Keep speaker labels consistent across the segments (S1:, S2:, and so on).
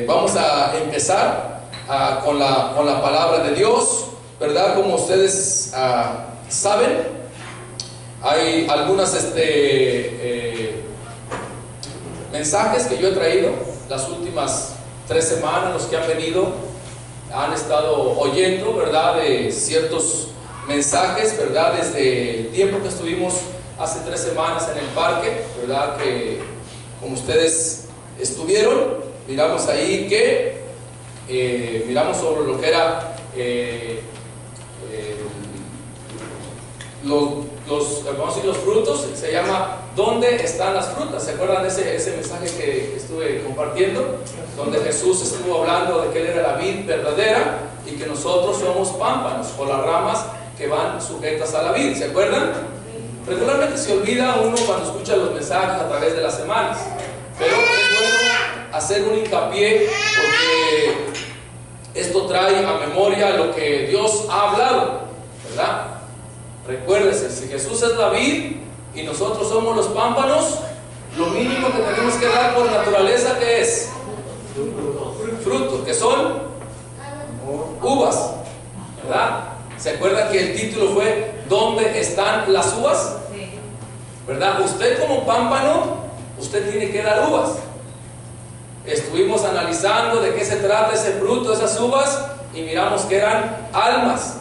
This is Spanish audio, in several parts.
S1: Vamos a empezar con la palabra de Dios, ¿verdad? Como ustedes saben, hay algunos mensajes que yo he traído las últimas 3 semanas. Los que han venido han estado oyendo, ¿verdad?, de ciertos mensajes, ¿verdad?, desde el tiempo que estuvimos hace 3 semanas en el parque, ¿verdad?, que como ustedes estuvieron, miramos ahí que miramos sobre lo que era vamos a decir, los frutos. Se llama ¿dónde están las frutas? ¿Se acuerdan de ese mensaje que estuve compartiendo? Donde Jesús estuvo hablando de que Él era la vid verdadera y que nosotros somos pámpanos o las ramas que van sujetas a la vid. ¿Se acuerdan? Regularmente se olvida uno cuando escucha los mensajes a través de las semanas, pero es bueno hacer un hincapié porque esto trae a memoria lo que Dios ha hablado, ¿verdad? Recuérdese, si Jesús es la vid y nosotros somos los pámpanos, lo mínimo que tenemos que dar por naturaleza, ¿qué es? Fruto, que son uvas, ¿verdad? ¿Se acuerdan que el título fue ¿dónde están las uvas? ¿Verdad? Usted como pámpano, usted tiene que dar uvas. Estuvimos analizando de qué se trata ese fruto, esas uvas, y miramos que eran almas.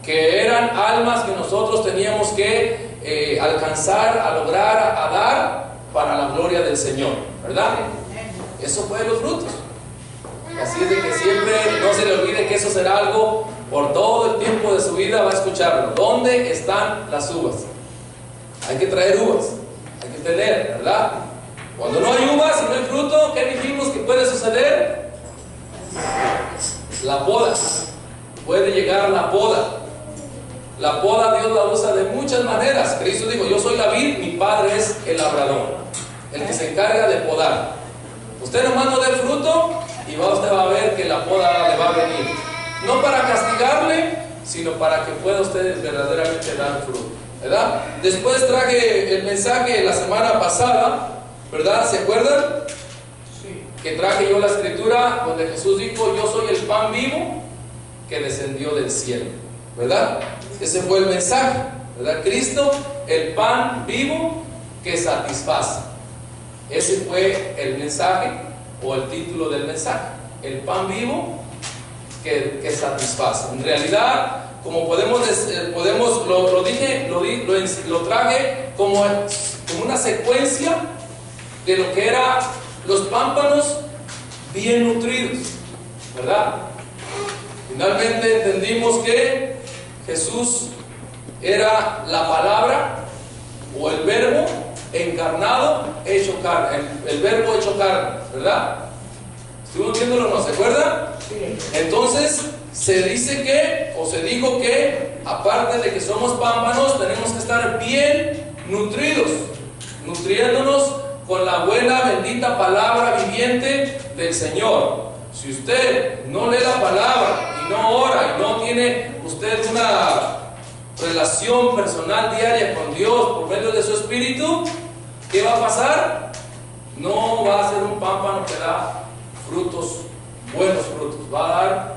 S1: Que eran almas que nosotros teníamos que alcanzar, a lograr, a dar para la gloria del Señor, ¿verdad? Eso fue de los frutos. Así es de que siempre no se le olvide que eso será algo por todo el tiempo de su vida, va a escucharlo. ¿Dónde están las uvas? Hay que traer uvas, hay que tener, ¿verdad? Cuando no hay uvas y no hay fruto, ¿qué dijimos que puede suceder? La poda. Puede llegar la poda. La poda Dios la usa de muchas maneras. Cristo dijo: yo soy la vid, mi Padre es el labrador, el que se encarga de podar. Usted nomás no dé fruto y usted va a ver que la poda le va a venir. No para castigarle, sino para que pueda usted verdaderamente dar fruto, ¿verdad? Después traje el mensaje la semana pasada, ¿verdad? ¿Se acuerdan? Sí. Que traje yo la escritura donde Jesús dijo: yo soy el pan vivo que descendió del cielo, ¿verdad? Ese fue el mensaje, ¿verdad? Cristo, el pan vivo que satisface. Ese fue el mensaje o el título del mensaje: el pan vivo que satisface. En realidad, como lo traje como una secuencia de lo que eran los pámpanos bien nutridos, ¿verdad? Finalmente entendimos que Jesús era la palabra o el verbo encarnado, hecho carne, el verbo hecho carne, ¿verdad? ¿Estuvimos viéndolo o no? ¿Se acuerdan? Sí. Entonces se dice que, o se dijo que, aparte de que somos pámpanos, tenemos que estar bien nutridos, nutriéndonos con la buena, bendita palabra viviente del Señor. Si usted no lee la palabra y no ora y no tiene usted una relación personal diaria con Dios por medio de su espíritu, ¿qué va a pasar? No va a ser un pámpano que da frutos, buenos frutos. Va a dar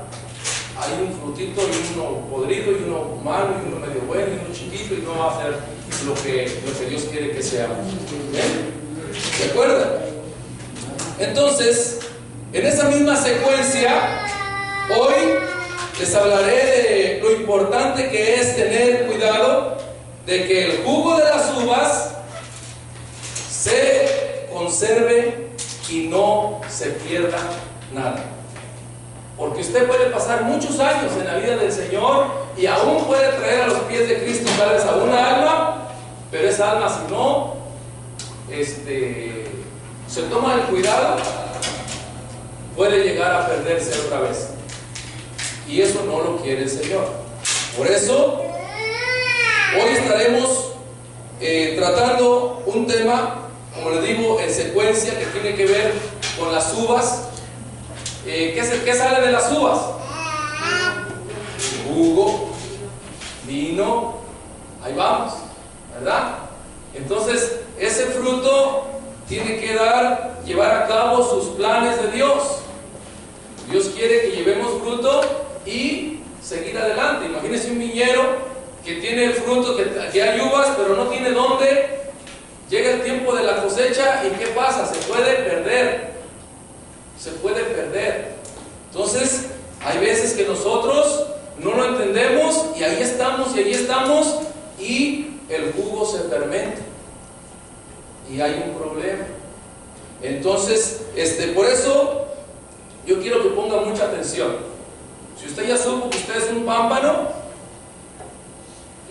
S1: ahí un frutito y uno podrido y uno malo y uno medio bueno y uno chiquito, y no va a ser lo que Dios quiere que seamos. ¿De acuerdo? Entonces, en esa misma secuencia, hoy les hablaré de lo importante que es tener cuidado de que el jugo de las uvas se conserve y no se pierda nada. Porque usted puede pasar muchos años en la vida del Señor y aún puede traer a los pies de Cristo tal vez a una alma, pero esa alma, si no se toma el cuidado, puede llegar a perderse otra vez. Y eso no lo quiere el Señor. Por eso, hoy estaremos tratando un tema, como les digo, en secuencia, que tiene que ver con las uvas. ¿Qué sale de las uvas? Jugo, vino, ahí vamos, ¿verdad? Entonces, ese fruto tiene que llevar a cabo sus planes de seguir adelante. Imagínense un viñero que tiene frutos, que hay uvas, pero no tiene dónde. Llega el tiempo de la cosecha y ¿qué pasa? Se puede perder. Se puede perder. Entonces, hay veces que nosotros no lo entendemos y ahí estamos y el jugo se fermenta y hay un problema. Entonces, por eso yo quiero que ponga mucha atención. Si usted ya supo que usted es un pámpano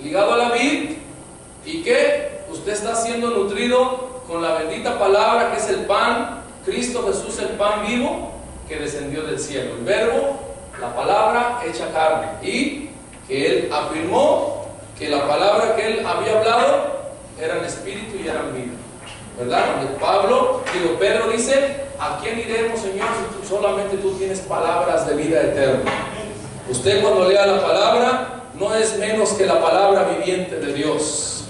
S1: ligado a la vid y que usted está siendo nutrido con la bendita palabra que es el pan, Cristo Jesús, el pan vivo que descendió del cielo, el verbo, la palabra hecha carne, y que Él afirmó que la palabra que Él había hablado eran espíritu y eran vida, ¿verdad? Pedro dice: ¿a quién iremos, Señor, si solamente tú tienes palabras de vida eterna? Usted, cuando lea la palabra, no es menos que la palabra viviente de Dios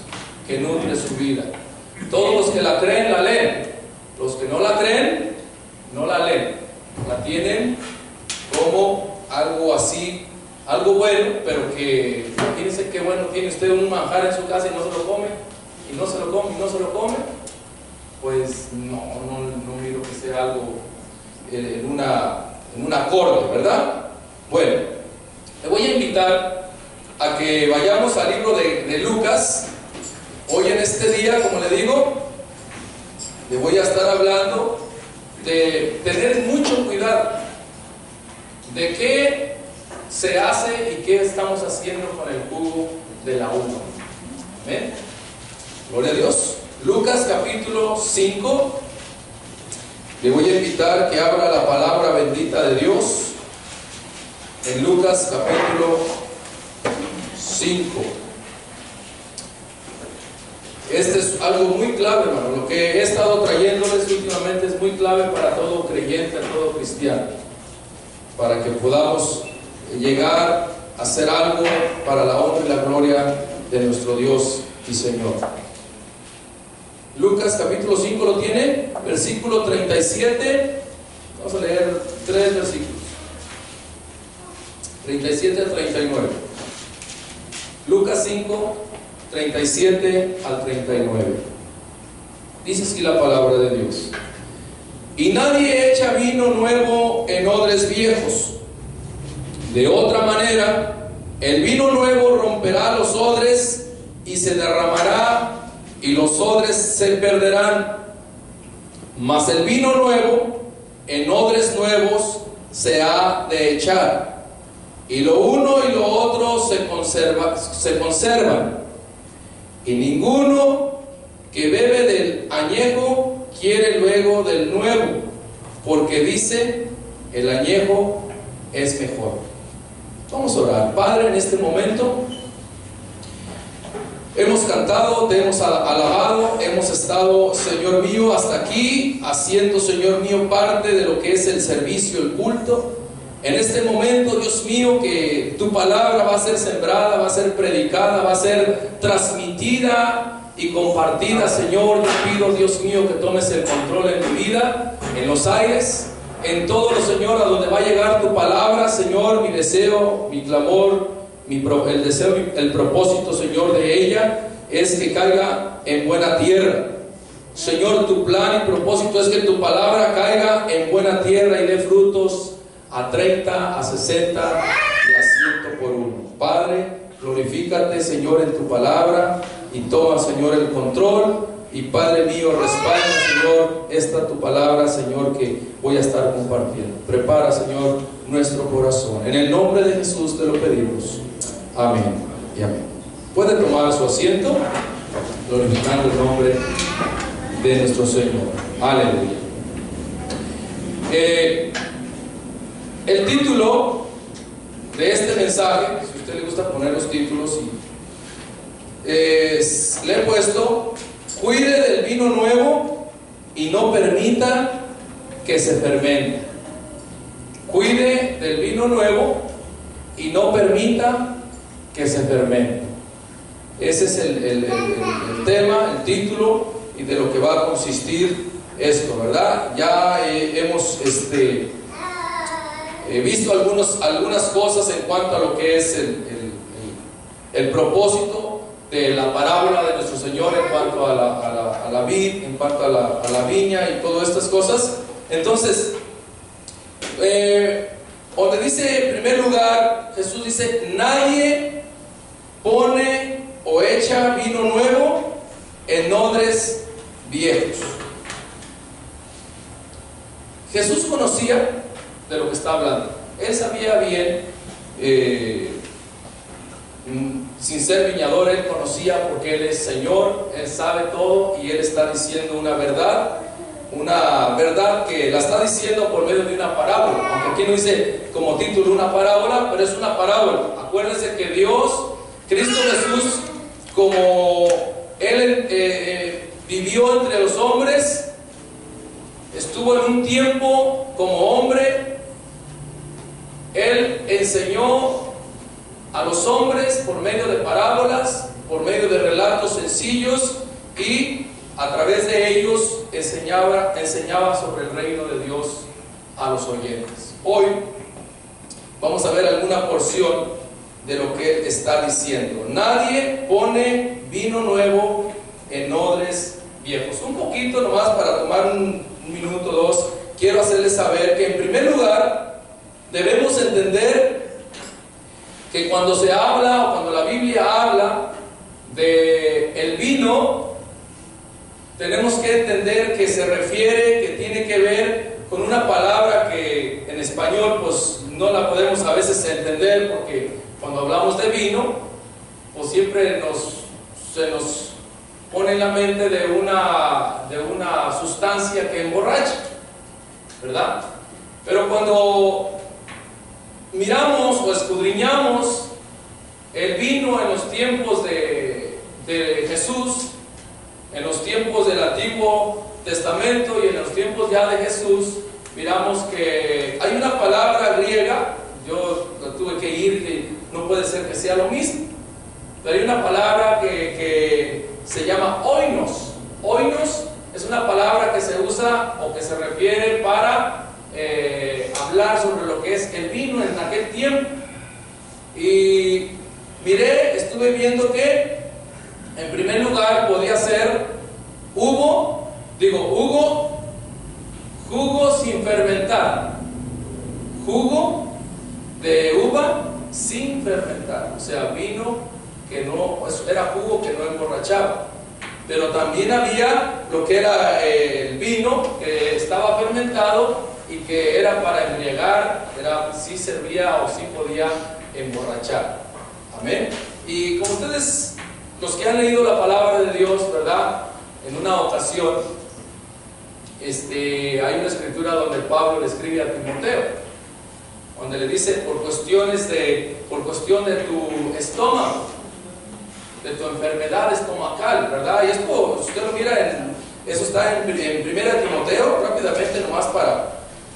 S1: que nutre su vida. Todos los que la creen, la leen. Los que no la creen, no la leen. La tienen como algo así, algo bueno, pero que imagínense qué bueno tiene usted un manjar en su casa y no se lo come, y no se lo come, y no se lo come. Pues no miro que sea algo en un acorde, ¿verdad? Bueno, le voy a invitar a que vayamos al libro de Lucas. Hoy en este día, como le digo, le voy a estar hablando de tener mucho cuidado de qué se hace y qué estamos haciendo con el jugo de la uva. ¿Amén? Gloria a Dios. Lucas capítulo 5. Le voy a invitar que abra la palabra bendita de Dios en Lucas capítulo 5. Este es algo muy clave, hermano. Lo que he estado trayéndoles últimamente es muy clave para todo creyente, todo cristiano, para que podamos llegar a hacer algo para la honra y la gloria de nuestro Dios y Señor. Lucas capítulo 5 lo tiene, versículo 37. Vamos a leer 3 versículos, 37 al 39. Lucas 5, 37 al 39. Dice así la palabra de Dios: y nadie echa vino nuevo en odres viejos. De otra manera, el vino nuevo romperá los odres y se derramará, y los odres se perderán. Mas el vino nuevo en odres nuevos se ha de echar, y lo uno y lo otro se conservan. Y ninguno que bebe del añejo quiere luego del nuevo, porque dice: el añejo es mejor. Vamos a orar. Padre, en este momento hemos cantado, te hemos alabado, hemos estado, Señor mío, hasta aquí, haciendo, Señor mío, parte de lo que es el servicio, el culto. En este momento, Dios mío, que tu palabra va a ser sembrada, va a ser predicada, va a ser transmitida y compartida, Señor. Yo pido, Dios mío, que tomes el control en mi vida, en los aires, en todo, Señor, a donde va a llegar tu palabra, Señor. Mi deseo, mi clamor, el deseo, el propósito, Señor, de ella es que caiga en buena tierra. Señor, tu plan y propósito es que tu palabra caiga en buena tierra y dé frutos a 30, a 60 y a 100 por uno. Padre, glorifícate, Señor, en tu palabra y toma, Señor, el control. Y Padre mío, respalda, Señor, esta tu palabra, Señor, que voy a estar compartiendo. Prepara, Señor, nuestro corazón. En el nombre de Jesús te lo pedimos. Amén y amén. Puede tomar su asiento, glorificando el nombre de nuestro Señor. Aleluya. El título de este mensaje, si a usted le gusta poner los títulos, le he puesto: cuide del vino nuevo y no permita que se fermente. Cuide del vino nuevo y no permita que se fermente. Ese es el tema, el título, y de lo que va a consistir esto, ¿verdad? Ya hemos He visto algunas cosas en cuanto a lo que es el propósito de la parábola de nuestro Señor en cuanto a la vid, en cuanto a la viña y todas estas cosas. Entonces, donde dice en primer lugar, Jesús dice: nadie pone o echa vino nuevo en odres viejos. Jesús conocía de lo que está hablando. Él sabía bien, sin ser viñador, Él conocía, porque Él es Señor, Él sabe todo, y Él está diciendo una verdad que la está diciendo por medio de una parábola. Aunque aquí no dice como título una parábola, pero es una parábola. Acuérdense que Dios, Cristo Jesús, como Él vivió entre los hombres, estuvo en un tiempo como hombre. Él enseñó a los hombres por medio de parábolas, por medio de relatos sencillos, y a través de ellos enseñaba sobre el reino de Dios a los oyentes. Hoy vamos a ver alguna porción de lo que Él está diciendo. Nadie pone vino nuevo en odres viejos. Un poquito nomás para tomar un minuto o dos, quiero hacerles saber que en primer lugar debemos entender que cuando se habla, o cuando la Biblia habla de el vino, tenemos que entender que se refiere, que tiene que ver con una palabra que en español pues no la podemos a veces entender, porque cuando hablamos de vino pues siempre se nos pone en la mente de una sustancia que emborracha, ¿verdad? Pero cuando miramos o escudriñamos el vino en los tiempos de Jesús, en los tiempos del Antiguo Testamento y en los tiempos ya de Jesús, miramos que hay una palabra griega. Yo tuve que ir, que no puede ser que sea lo mismo, pero hay una palabra que se llama oinos. Oinos es una palabra que se usa o que se refiere para hablar sobre lo que es el vino en aquel tiempo. Y estuve viendo que en primer lugar podía ser jugo sin fermentar, jugo de uva sin fermentar, o sea, vino que no, era jugo que no emborrachaba. Pero también había lo que era el vino que estaba fermentado y que era para embriagar, sí servía o sí podía emborrachar. Amén. Y como ustedes, los que han leído la palabra de Dios, ¿verdad? En una ocasión, hay una escritura donde Pablo le escribe a Timoteo, donde le dice por cuestión de tu estómago, de tu enfermedad estomacal, ¿verdad? Y esto, usted lo mira, eso está en 1 Timoteo, rápidamente nomás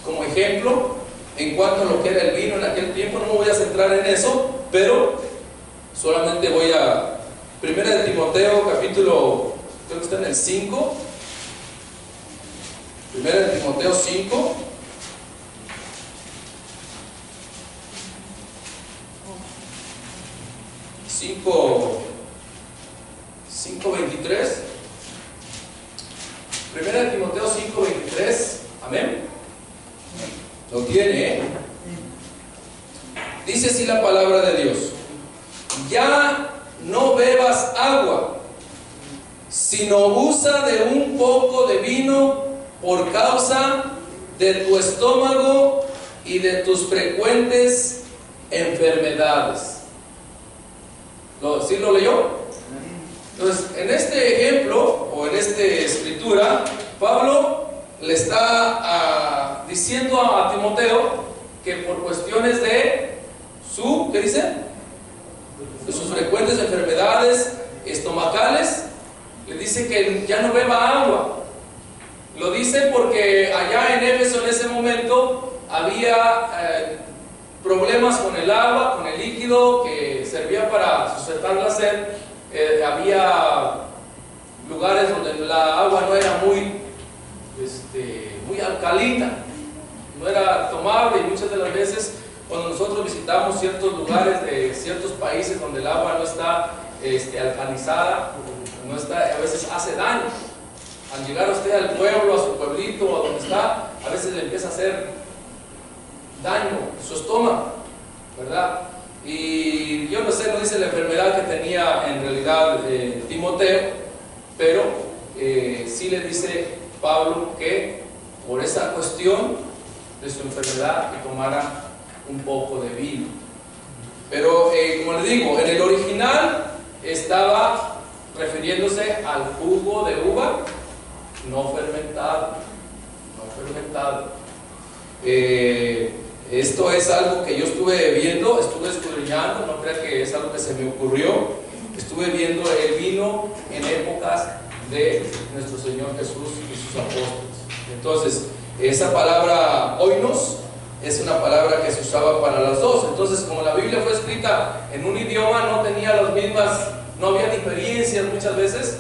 S1: como ejemplo, en cuanto a lo que era el vino en aquel tiempo. No me voy a centrar en eso, pero solamente voy a 1 Timoteo, capítulo, creo que está en el 5, 1 Timoteo 5, Cinco 23. 1 Timoteo 5, 23. Amén. Lo tiene, ¿eh? Dice así la palabra de Dios: ya no bebas agua, sino usa de un poco de vino por causa de tu estómago y de tus frecuentes enfermedades. ¿Sí lo leyó? Entonces, en este ejemplo, o en esta escritura, Pablo le está diciendo a Timoteo que por cuestiones de ¿qué dice? De sus frecuentes enfermedades estomacales, le dice que ya no beba agua. Lo dice porque allá en Éfeso en ese momento había problemas con el agua, con el líquido que servía para sujetar la sed. Había lugares donde la agua no era muy alcalina, no era tomable, y muchas de las veces cuando nosotros visitamos ciertos lugares de ciertos países donde el agua no está alcanizada, no está, a veces hace daño. Al llegar usted al pueblo, a su pueblito, a donde está, a veces le empieza a hacer daño su estómago, ¿verdad? Y yo no sé, no dice la enfermedad que tenía en realidad Timoteo, pero sí le dice Pablo que por esa cuestión de su enfermedad que tomara un poco de vino. Pero como le digo, en el original estaba refiriéndose al jugo de uva no fermentado, esto es algo que yo estuve viendo, estuve escudriñando, no crea que es algo que se me ocurrió. Estuve viendo el vino en épocas de nuestro Señor Jesús y sus apóstoles. Entonces, esa palabra oinos es una palabra que se usaba para las dos. Entonces, como la Biblia fue escrita en un idioma, no tenía las mismas, no había diferencias muchas veces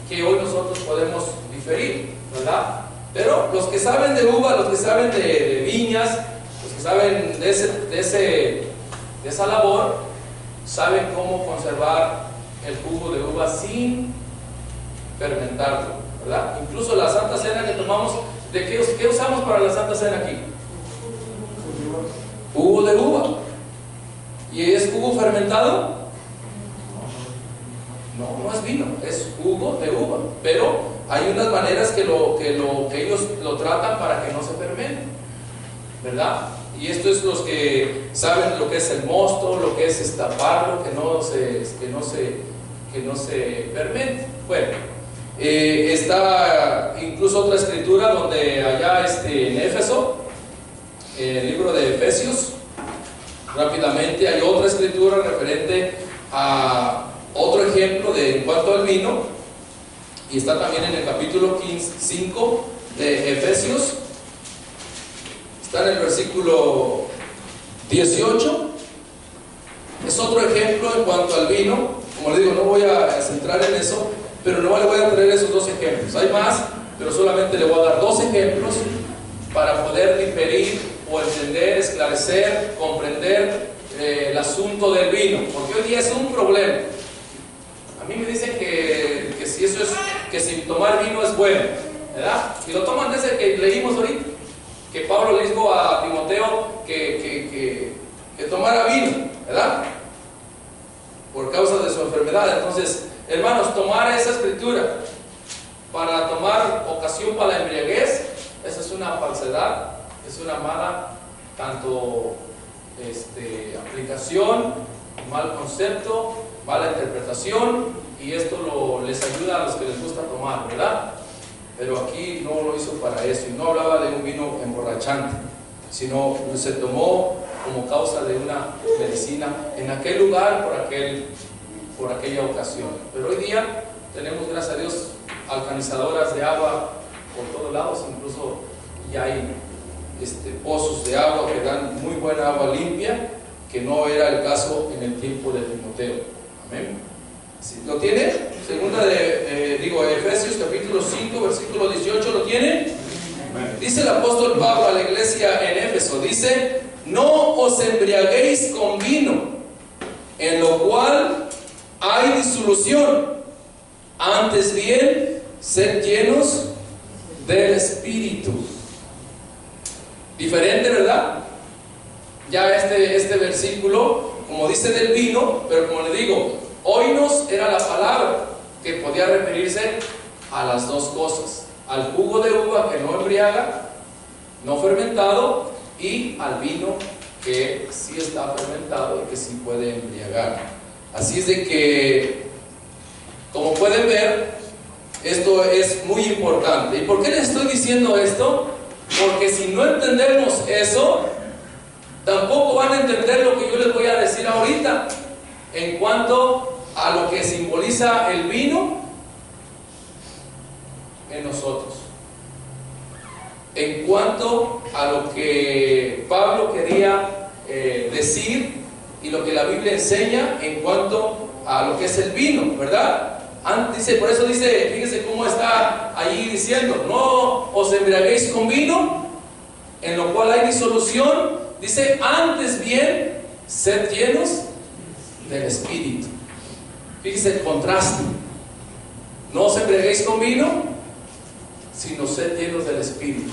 S1: que hoy nosotros podemos diferir, ¿verdad? Pero los que saben de uva, los que saben de viñas, los que saben de esa labor, saben cómo conservar el jugo de uva sin fermentarlo, ¿verdad? Incluso la Santa Cena que tomamos, ¿qué usamos para la Santa Cena aquí? Jugo de uva. ¿Y es jugo fermentado? No es vino, es jugo de uva. Pero hay unas maneras que ellos lo tratan para que no se fermente, ¿verdad? Y esto es los que saben lo que es el mosto, lo que es estaparlo, que no se fermente. Bueno, está incluso otra escritura donde allá en Éfeso, el libro de Efesios, rápidamente hay otra escritura referente a otro ejemplo en cuanto al vino, y está también en el capítulo 5 de Efesios, está en el versículo 18. Es otro ejemplo en cuanto al vino. Como le digo, no voy a centrar en eso, pero no le voy a traer esos dos ejemplos. Hay más, pero solamente le voy a dar dos ejemplos para poder diferir o entender, esclarecer, comprender el asunto del vino, porque hoy día es un problema. A mí me dicen que si tomar vino es bueno, ¿verdad? Y lo toman desde que leímos ahorita, que Pablo le dijo a Timoteo que tomara vino, ¿verdad? Por causa de su enfermedad. Entonces, hermanos, tomar esa escritura para tomar ocasión para la embriaguez, esa es una falsedad, es una mala tanto aplicación, mal concepto, mala interpretación, y esto les ayuda a los que les gusta tomar, ¿verdad? Pero aquí no lo hizo para eso, y no hablaba de un vino emborrachante, sino se tomó como causa de una medicina en aquel lugar, por aquella ocasión. Pero hoy día tenemos, gracias a Dios, alcanizadoras de agua por todos lados, incluso ya hay pozos de agua que dan muy buena agua limpia, que no era el caso en el tiempo de Timoteo. Amén. ¿Sí? ¿Lo tiene? Segunda Efesios capítulo 5 versículo 18, ¿lo tiene? Dice el apóstol Pablo a la iglesia en Éfeso, dice: no os embriaguéis con vino, en lo cual hay disolución, antes bien sed llenos del Espíritu. Diferente, ¿verdad? Ya este versículo, como dice del vino, pero como le digo, oinos era la palabra que podía referirse a las dos cosas: al jugo de uva que no embriaga, no fermentado, y al vino que sí está fermentado y que sí puede embriagar. Así es de que, como pueden ver, esto es muy importante. ¿Y por qué les estoy diciendo esto? Porque si no entendemos eso, tampoco van a entender lo que yo les voy a decir ahorita en cuanto a lo que simboliza el vino en nosotros, en cuanto a lo que Pablo quería decir y lo que la Biblia enseña en cuanto a lo que es el vino, ¿verdad? Por eso dice, fíjense cómo está ahí diciendo: no os embriaguéis con vino, en lo cual hay disolución, dice, antes bien, sed llenos del Espíritu. Fíjese el contraste. No os embriaguéis con vino, sino sed llenos del Espíritu.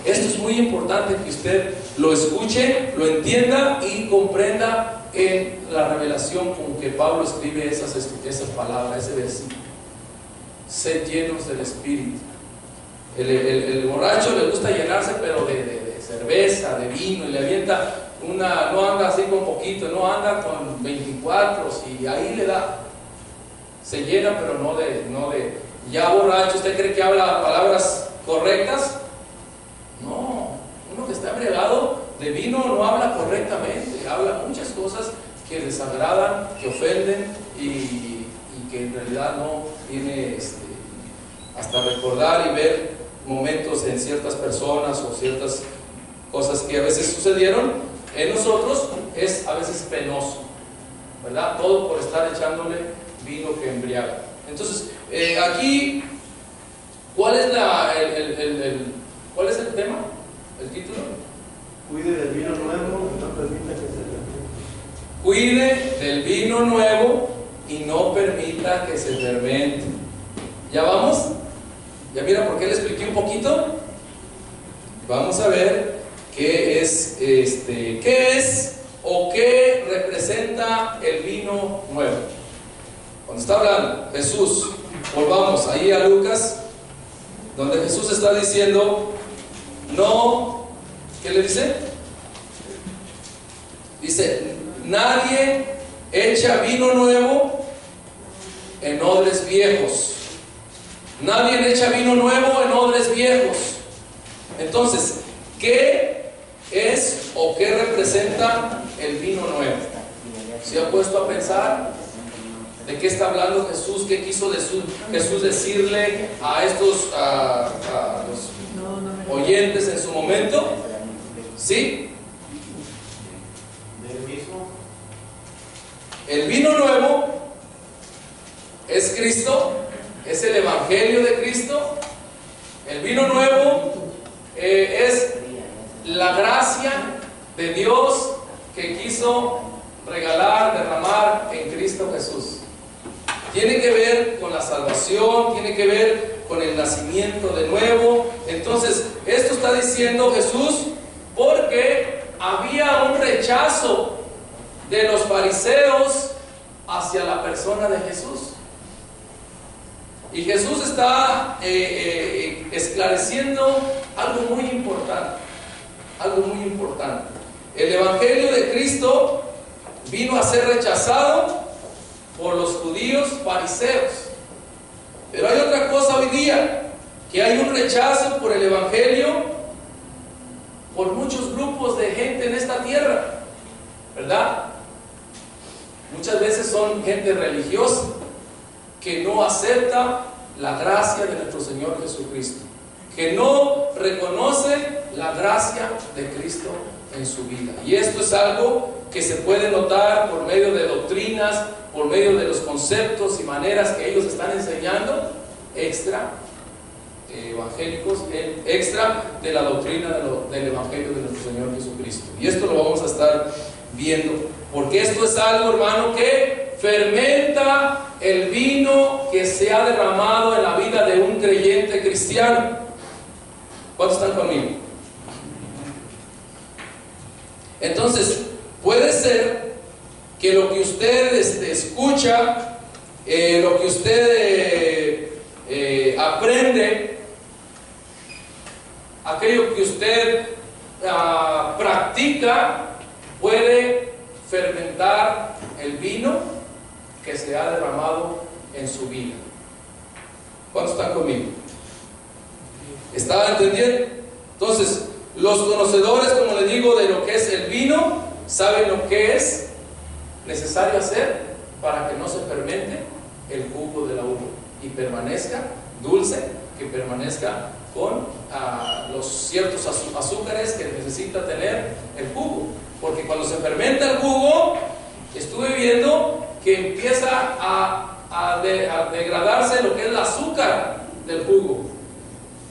S1: Esto es muy importante que usted lo escuche, lo entienda y comprenda en la revelación con que Pablo escribe esas palabras, ese versículo. Sed llenos del Espíritu. El borracho le gusta llenarse, pero de cerveza, de vino, y le avienta una, no anda así con poquito, no anda con 24, y ahí le da. Se llena, pero no de ya borracho. ¿Usted cree que habla palabras correctas? No, uno que está embriagado de vino no habla correctamente, habla muchas cosas que desagradan, que ofenden y que en realidad no tiene hasta recordar y ver momentos en ciertas personas o ciertas cosas que a veces sucedieron en nosotros, es a veces penoso, ¿verdad? Todo por estar echándole vino que embriaga. Entonces, aquí, ¿cuál es ¿cuál es el tema? ¿El título?
S2: Cuide del vino nuevo y no permita que se fermente.
S1: Cuide del vino nuevo y no permita que se fermente. ¿Ya vamos? ¿Ya mira por qué le expliqué un poquito? Vamos a ver qué es o qué representa el vino nuevo. Cuando está hablando Jesús, volvamos ahí a Lucas, donde Jesús está diciendo, no, ¿qué le dice? Dice, nadie echa vino nuevo en odres viejos. Nadie echa vino nuevo en odres viejos. Entonces, ¿qué es o qué representa el vino nuevo? ¿Se ha puesto a pensar de qué está hablando Jesús? ¿Qué quiso Jesús decirle a estos a los oyentes en su momento? ¿Sí?
S2: Del mismo.
S1: El vino nuevo es Cristo, es el Evangelio de Cristo. El vino nuevo es la gracia de Dios que quiso regalar, derramar en Cristo Jesús. Tiene que ver con la salvación, tiene que ver con el nacimiento de nuevo. Entonces, esto está diciendo Jesús porque había un rechazo de los fariseos hacia la persona de Jesús. Y Jesús está esclareciendo algo muy importante. Algo muy importante. El Evangelio de Cristo vino a ser rechazado por los judíos fariseos. Pero hay otra cosa hoy día, que hay un rechazo por el Evangelio por muchos grupos de gente en esta tierra, ¿verdad? Muchas veces son gente religiosa que no acepta la gracia de nuestro Señor Jesucristo, que no reconoce la gracia de Cristo en su vida. Y esto es algo que se puede notar por medio de doctrinas, por medio de los conceptos y maneras que ellos están enseñando extra evangélicos, extra de la doctrina del Evangelio de nuestro Señor Jesucristo. Y esto lo vamos a estar viendo, porque esto es algo, hermano, que fermenta el vino que se ha derramado en la vida de un creyente cristiano. ¿Cuántos están conmigo? Entonces, puede ser que lo que usted escucha, lo que usted aprende, aquello que usted practica, puede fermentar el vino que se ha derramado en su vida. ¿Cuántos están conmigo? ¿Está entendiendo? Entonces, los conocedores, como les digo, de lo que es el vino, saben lo que es necesario hacer para que no se fermente el jugo de la uva y permanezca dulce, que permanezca con los ciertos azúcares que necesita tener el jugo. Porque cuando se fermenta el jugo, estuve viendo que empieza a degradarse lo que es el azúcar del jugo.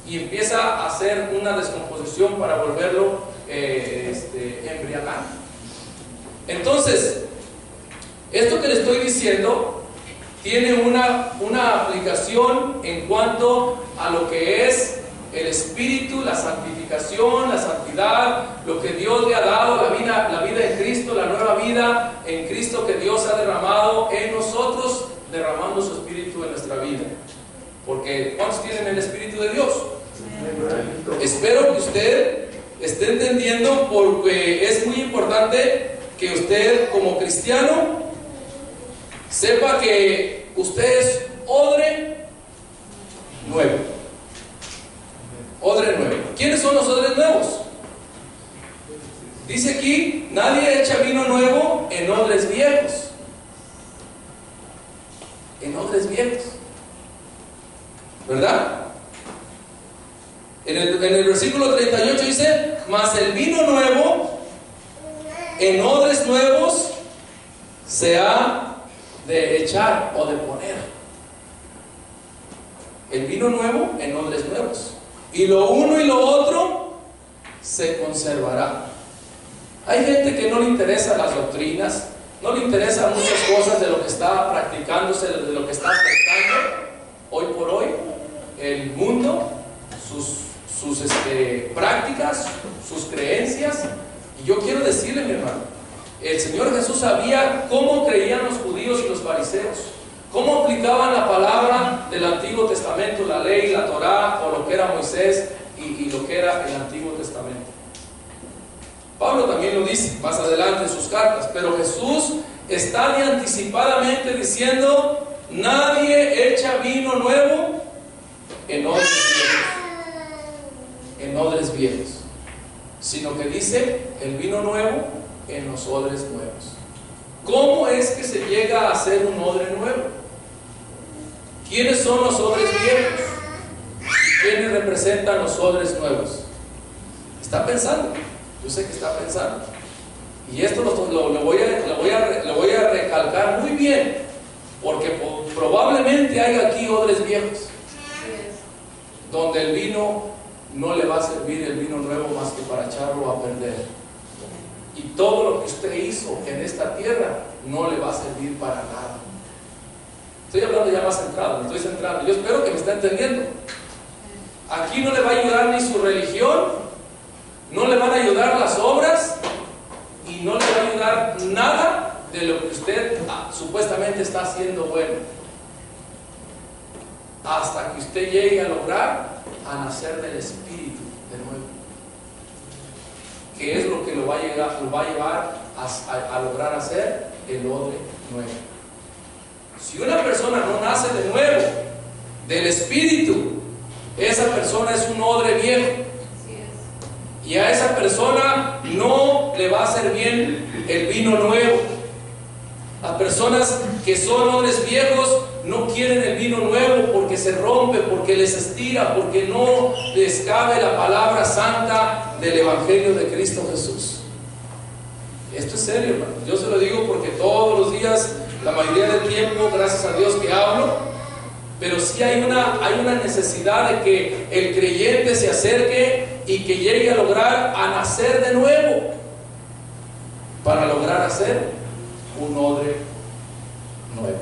S1: y empieza a hacer una descomposición para volverlo embriagante. Entonces, esto que le estoy diciendo tiene una aplicación en cuanto a lo que es el Espíritu, la santificación, la santidad, lo que Dios le ha dado, la vida en Cristo, la nueva vida en Cristo que Dios ha derramado en nosotros, derramando su Espíritu en nuestra vida. Porque ¿cuántos tienen el Espíritu de Dios? Espero que usted esté entendiendo, porque es muy importante que usted como cristiano sepa que usted es odre nuevo. Odre nuevo. ¿Quiénes son los odres nuevos? Dice aquí, nadie echa vino nuevo en odres viejos. En odres viejos, ¿verdad? En el versículo 38 dice, mas el vino nuevo en odres nuevos se ha de echar o de poner. El vino nuevo en odres nuevos, y lo uno y lo otro se conservará. Hay gente que no le interesan las doctrinas, no le interesan muchas cosas de lo que está practicándose, de lo que está afectando hoy por hoy el mundo, sus prácticas, sus creencias. Y yo quiero decirle, mi hermano, el Señor Jesús sabía cómo creían los judíos y los fariseos, cómo aplicaban la palabra del Antiguo Testamento, la ley, la Torá, o lo que era Moisés y lo que era el Antiguo Testamento. Pablo también lo dice más adelante en sus cartas, pero Jesús está de anticipadamente diciendo, nadie echa vino nuevo en odres viejos, sino que dice el vino nuevo en los odres nuevos. ¿Cómo es que se llega a hacer un odre nuevo? ¿Quiénes son los odres viejos? ¿Quiénes representan los odres nuevos? ¿Está pensando? Yo sé que está pensando. Y esto lo voy a recalcar muy bien, porque probablemente hay aquí odres viejos, donde el vino no le va a servir el vino nuevo más que para echarlo a perder. Y todo lo que usted hizo en esta tierra no le va a servir para nada. Estoy hablando ya más centrado, me estoy centrando. Yo espero que me está entendiendo. Aquí no le va a ayudar ni su religión, no le van a ayudar las obras, y no le va a ayudar nada de lo que usted supuestamente está haciendo bueno, hasta que usted llegue a lograr a nacer del Espíritu de nuevo, que es lo que lo va a llevar a lograr hacer el odre nuevo. Si una persona no nace de nuevo del Espíritu, esa persona es un odre viejo, y a esa persona no le va a hacer bien el vino nuevo. Las personas que son odres viejos no quieren el vino nuevo porque se rompe, porque les estira, porque no les cabe la palabra santa del Evangelio de Cristo Jesús. Esto es serio, hermano. Yo se lo digo porque todos los días, la mayoría del tiempo, gracias a Dios que hablo, pero sí hay una necesidad de que el creyente se acerque y que llegue a lograr a nacer de nuevo, para lograr hacer un odre nuevo.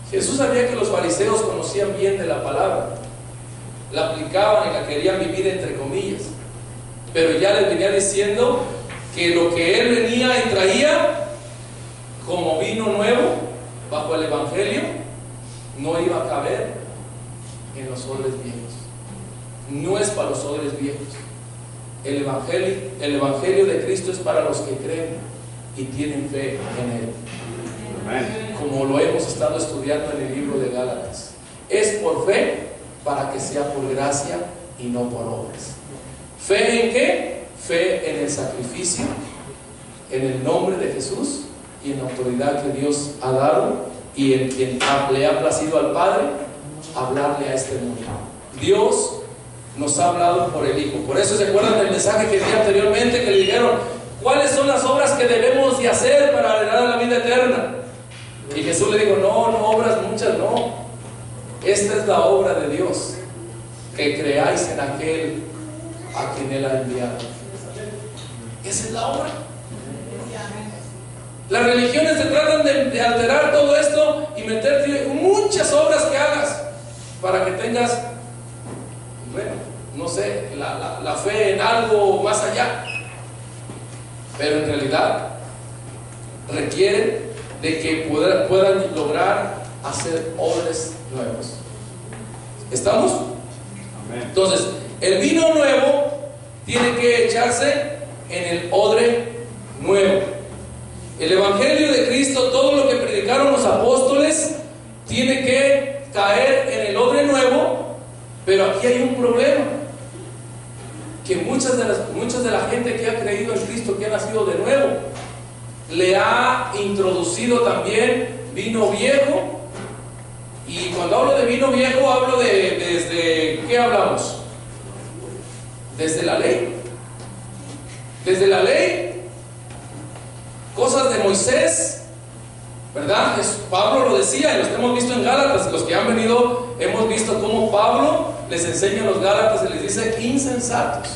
S1: Jesús sabía que los fariseos conocían bien de la palabra, la aplicaban y la querían vivir entre comillas, pero ya les venía diciendo que lo que él venía y traía como vino nuevo bajo el Evangelio no iba a caber en los odres viejos. No es para los odres viejos. El Evangelio de Cristo es para los que creen y tienen fe en Él. Amén. Como lo hemos estado estudiando en el libro de Gálatas. Es por fe, para que sea por gracia y no por obras. ¿Fe en qué? Fe en el sacrificio, en el nombre de Jesús y en la autoridad que Dios ha dado, y en quien le ha placido al Padre hablarle a este mundo. Dios nos ha hablado por el Hijo. Por eso se acuerdan del mensaje que di anteriormente, que le dijeron, ¿cuáles son las obras que debemos de hacer para heredar la vida eterna? Y Jesús le dijo, no obras muchas, no. Esta es la obra de Dios, que creáis en aquel a quien Él ha enviado. Esa es la obra. Las religiones se tratan de alterar todo esto y meterte muchas obras que hagas para que tengas, bueno, no sé, la fe en algo más allá. Pero en realidad requiere de que puedan lograr hacer odres nuevos. ¿Estamos? Amén. Entonces, el vino nuevo tiene que echarse en el odre nuevo. El Evangelio de Cristo, todo lo que predicaron los apóstoles, tiene que caer en el odre nuevo. Pero aquí hay un problema, que muchas de la gente que ha creído en Cristo, que ha nacido de nuevo, le ha introducido también vino viejo. Y cuando hablo de vino viejo, hablo desde ¿qué hablamos? Desde la ley. Desde la ley, cosas de Moisés, ¿verdad? Pablo lo decía, y los que hemos visto en Gálatas, los que han venido, hemos visto cómo Pablo les enseña a los Gálatas y les dice: insensatos,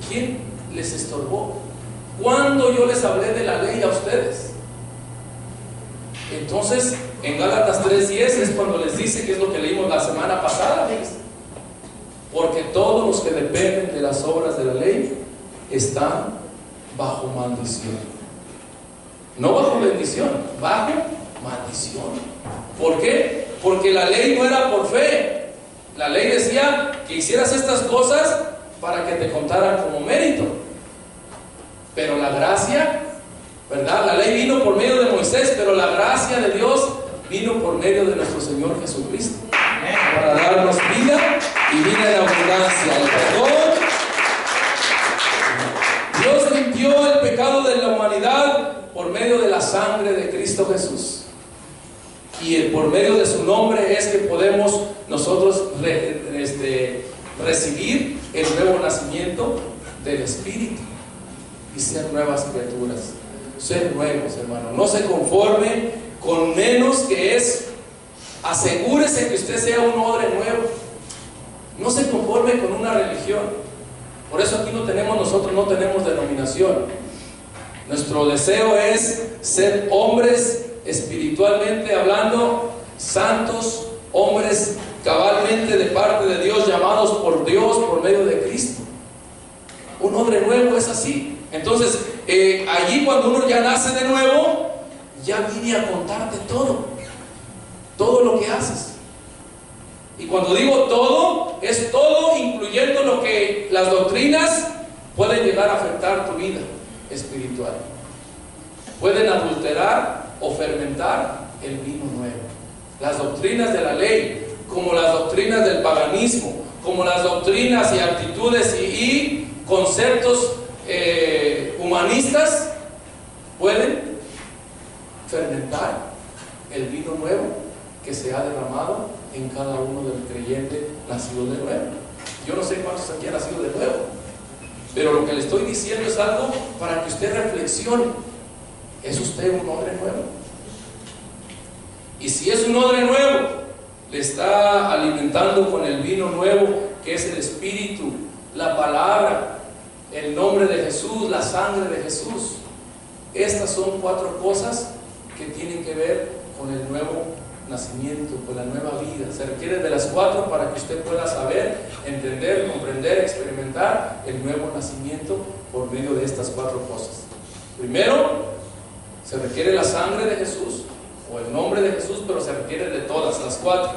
S1: ¿quién les estorbó? ¿Cuándo yo les hablé de la ley a ustedes? Entonces, en Gálatas 3:10 es cuando les dice, que es lo que leímos la semana pasada, fíjense: porque todos los que dependen de las obras de la ley están bajo maldición. No bajo bendición, bajo maldición. ¿Por qué? Porque la ley no era por fe. La ley decía que hicieras estas cosas para que te contaran como mérito. Pero la gracia, ¿verdad? La ley vino por medio de Moisés, pero la gracia de Dios vino por medio de nuestro Señor Jesucristo, para darnos vida y vida en abundancia. El perdón. Dios limpió el pecado de la humanidad por medio de la sangre de Cristo Jesús. Y por medio de su nombre es que podemos nosotros recibir el nuevo nacimiento del Espíritu y ser nuevas criaturas. Ser nuevos, hermano. No se conforme con menos que es. Asegúrese que usted sea un odre nuevo. No se conforme con una religión. Por eso aquí nosotros no tenemos denominación. Nuestro deseo es ser hombres espiritualmente hablando, santos, hombres cabalmente de parte de Dios, llamados por Dios por medio de Cristo. Un odre nuevo es así. Entonces, allí cuando uno ya nace de nuevo, ya viene a contarte todo lo que haces. Y cuando digo todo, es todo, incluyendo lo que las doctrinas pueden llegar a afectar tu vida espiritual. Pueden adulterar o fermentar el vino nuevo. Las doctrinas de la ley, como las doctrinas del paganismo, como las doctrinas y actitudes y conceptos humanistas, pueden fermentar el vino nuevo que se ha derramado en cada uno del creyente nacido de nuevo. Yo no sé cuántos aquí han nacido de nuevo, pero lo que le estoy diciendo es algo para que usted reflexione. ¿Es usted un odre nuevo? Y si es un odre nuevo, le está alimentando con el vino nuevo, que es el Espíritu, la palabra, el nombre de Jesús, la sangre de Jesús. Estas son 4 cosas que tienen que ver con el nuevo nacimiento, con la nueva vida. Se requiere de las 4 para que usted pueda saber, entender, comprender, experimentar el nuevo nacimiento por medio de estas 4 cosas. Primero, se requiere la sangre de Jesús o el nombre de Jesús, pero se requiere de todas las 4: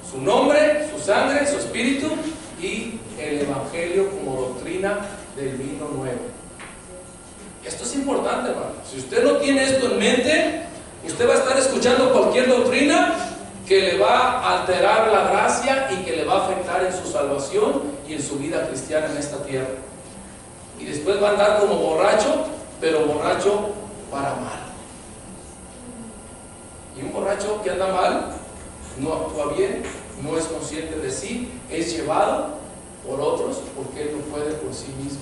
S1: su nombre, su sangre, su espíritu y el Evangelio como doctrina del vino nuevo. Esto es importante, hermano. Si usted no tiene esto en mente, usted va a estar escuchando cualquier doctrina que le va a alterar la gracia y que le va a afectar en su salvación y en su vida cristiana en esta tierra. Y después va a andar como borracho, pero borracho para mal. Y un borracho que anda mal no actúa bien, no es consciente de sí, es llevado por otros porque él no puede por sí mismo.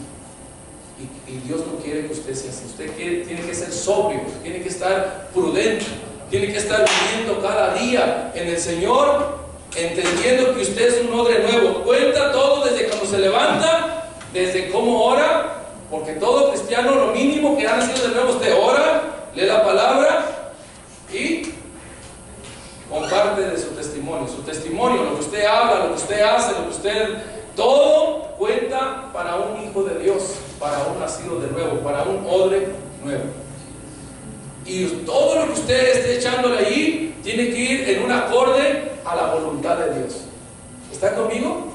S1: Y Dios no quiere que usted sea así. Usted tiene que ser sobrio, tiene que estar prudente, tiene que estar viviendo cada día en el Señor entendiendo que usted es un odre nuevo. Cuenta todo desde cuando se levanta, desde cómo ora, porque todo cristiano, lo mínimo que ha nacido de nuevo, usted ora, lee la palabra y comparte de su testimonio. Su testimonio, lo que usted habla, lo que usted hace, lo que usted... todo cuenta para un hijo de Dios, para un nacido de nuevo, para un odre nuevo. Y todo lo que usted esté echándole allí tiene que ir en un acorde a la voluntad de Dios. ¿Está conmigo?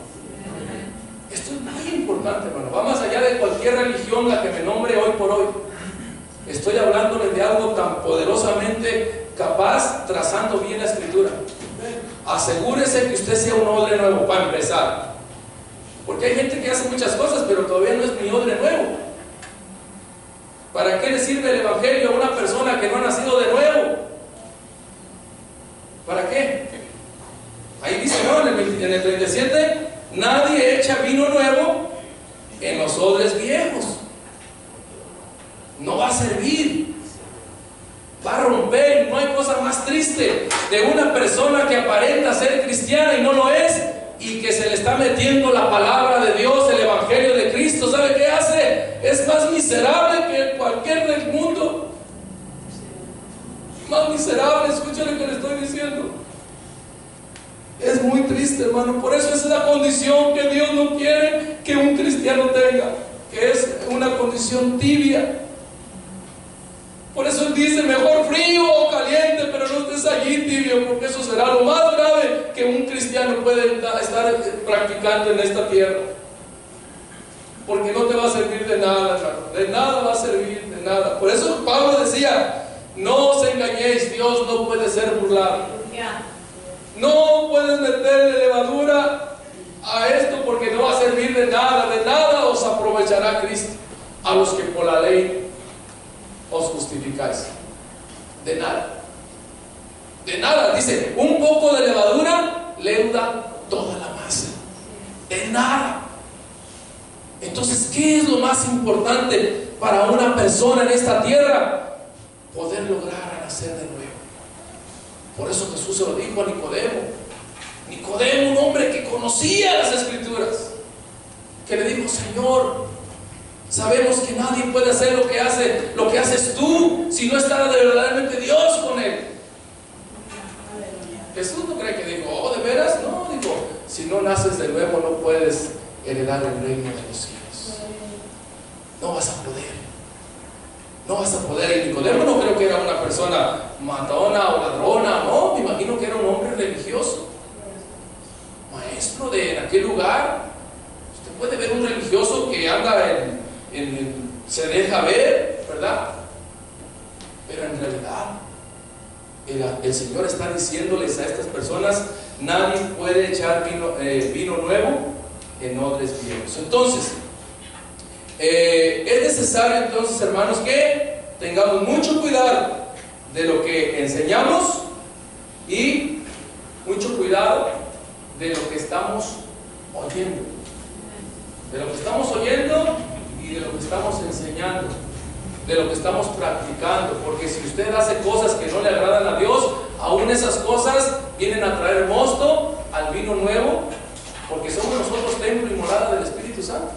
S1: Esto es muy importante, hermano. Va más allá de cualquier religión la que me nombre hoy por hoy. Estoy hablándole de algo tan poderosamente capaz, trazando bien la escritura. Asegúrese que usted sea un odre nuevo, para empezar. Porque hay gente que hace muchas cosas, pero todavía no es mi odre nuevo. ¿Para qué le sirve el evangelio a una persona que no ha nacido de nuevo? ¿Para qué? Ahí dice, no, en el 37, nadie echa vino nuevo en los odres viejos. No va a servir, va a romper. No hay cosa más triste de una persona que aparenta ser cristiana y no lo es, y que se le está metiendo la palabra de Dios, el evangelio de Cristo. ¿Sabe qué hace? Es más miserable que cualquier del mundo. Más miserable, escúchale lo que le estoy diciendo. Es muy triste, hermano. Por eso es la condición que Dios no quiere que un cristiano tenga, que es una condición tibia. Por eso Él dice, mejor frío o caliente, pero no estés allí tibio, porque eso será lo más grave que un cristiano puede estar practicando en esta tierra. Porque no te va a servir de nada, hermano. De nada va a servir, de nada. Por eso Pablo decía, no os engañéis, Dios no puede ser burlado. No puedes meterle levadura a esto, porque no va a servir de nada os aprovechará Cristo, a los que por la ley os justificáis. De nada, dice, un poco de levadura leuda toda la masa. De nada. Entonces, ¿qué es lo más importante para una persona en esta tierra? Poder lograr nacer de nuevo. Por eso Jesús se lo dijo a Nicodemo. Nicodemo, un hombre que conocía las Escrituras, que le dijo, Señor, sabemos que nadie puede hacer lo que haces tú, si no está de verdaderamente Dios con él. Jesús no cree que dijo, oh, ¿de veras? No, dijo, si no naces de nuevo no puedes heredar el reino de los cielos. No vas a poder. No vas a poder. Y Nicodemo no creo que era una persona matona o ladrona, no, me imagino que era un hombre religioso, maestro de en aquel lugar. Usted puede ver un religioso que anda se deja ver, ¿verdad? Pero en realidad el Señor está diciéndoles a estas personas, nadie puede echar vino nuevo en odres viejos. Entonces, es necesario entonces, hermanos, que tengamos mucho cuidado de lo que enseñamos y mucho cuidado de lo que estamos oyendo. De lo que estamos oyendo y de lo que estamos enseñando, de lo que estamos practicando, porque si usted hace cosas que no le agradan a Dios, aún esas cosas vienen a traer mosto al vino nuevo, porque somos nosotros templo y morada del Espíritu Santo,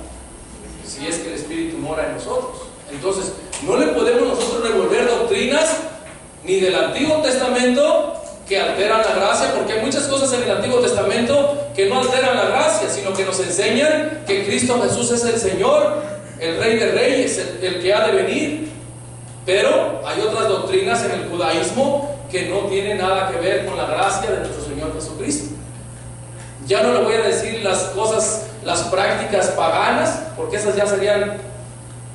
S1: si es que el Espíritu mora en nosotros. Entonces, no le podemos nosotros revolver doctrinas ni del Antiguo Testamento que alteran la gracia, porque hay muchas cosas en el Antiguo Testamento que no alteran la gracia, sino que nos enseñan que Cristo Jesús es el Señor, el Rey de Reyes, el que ha de venir. Pero hay otras doctrinas en el judaísmo que no tienen nada que ver con la gracia de nuestro Señor Jesucristo. Ya no le voy a decir las cosas, las prácticas paganas, porque esas ya serían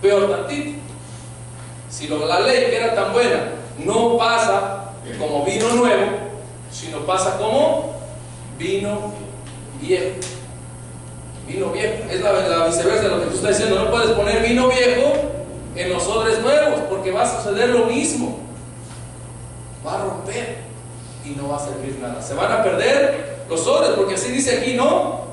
S1: peor tantito. Si la ley que era tan buena no pasa como vino nuevo, sino pasa como vino viejo. Vino viejo, es la viceversa de lo que tú estás diciendo. No puedes poner vino viejo en los odres nuevos, porque va a suceder lo mismo. Va a romper y no va a servir nada. Se van a perder los odres, porque así dice aquí, ¿no?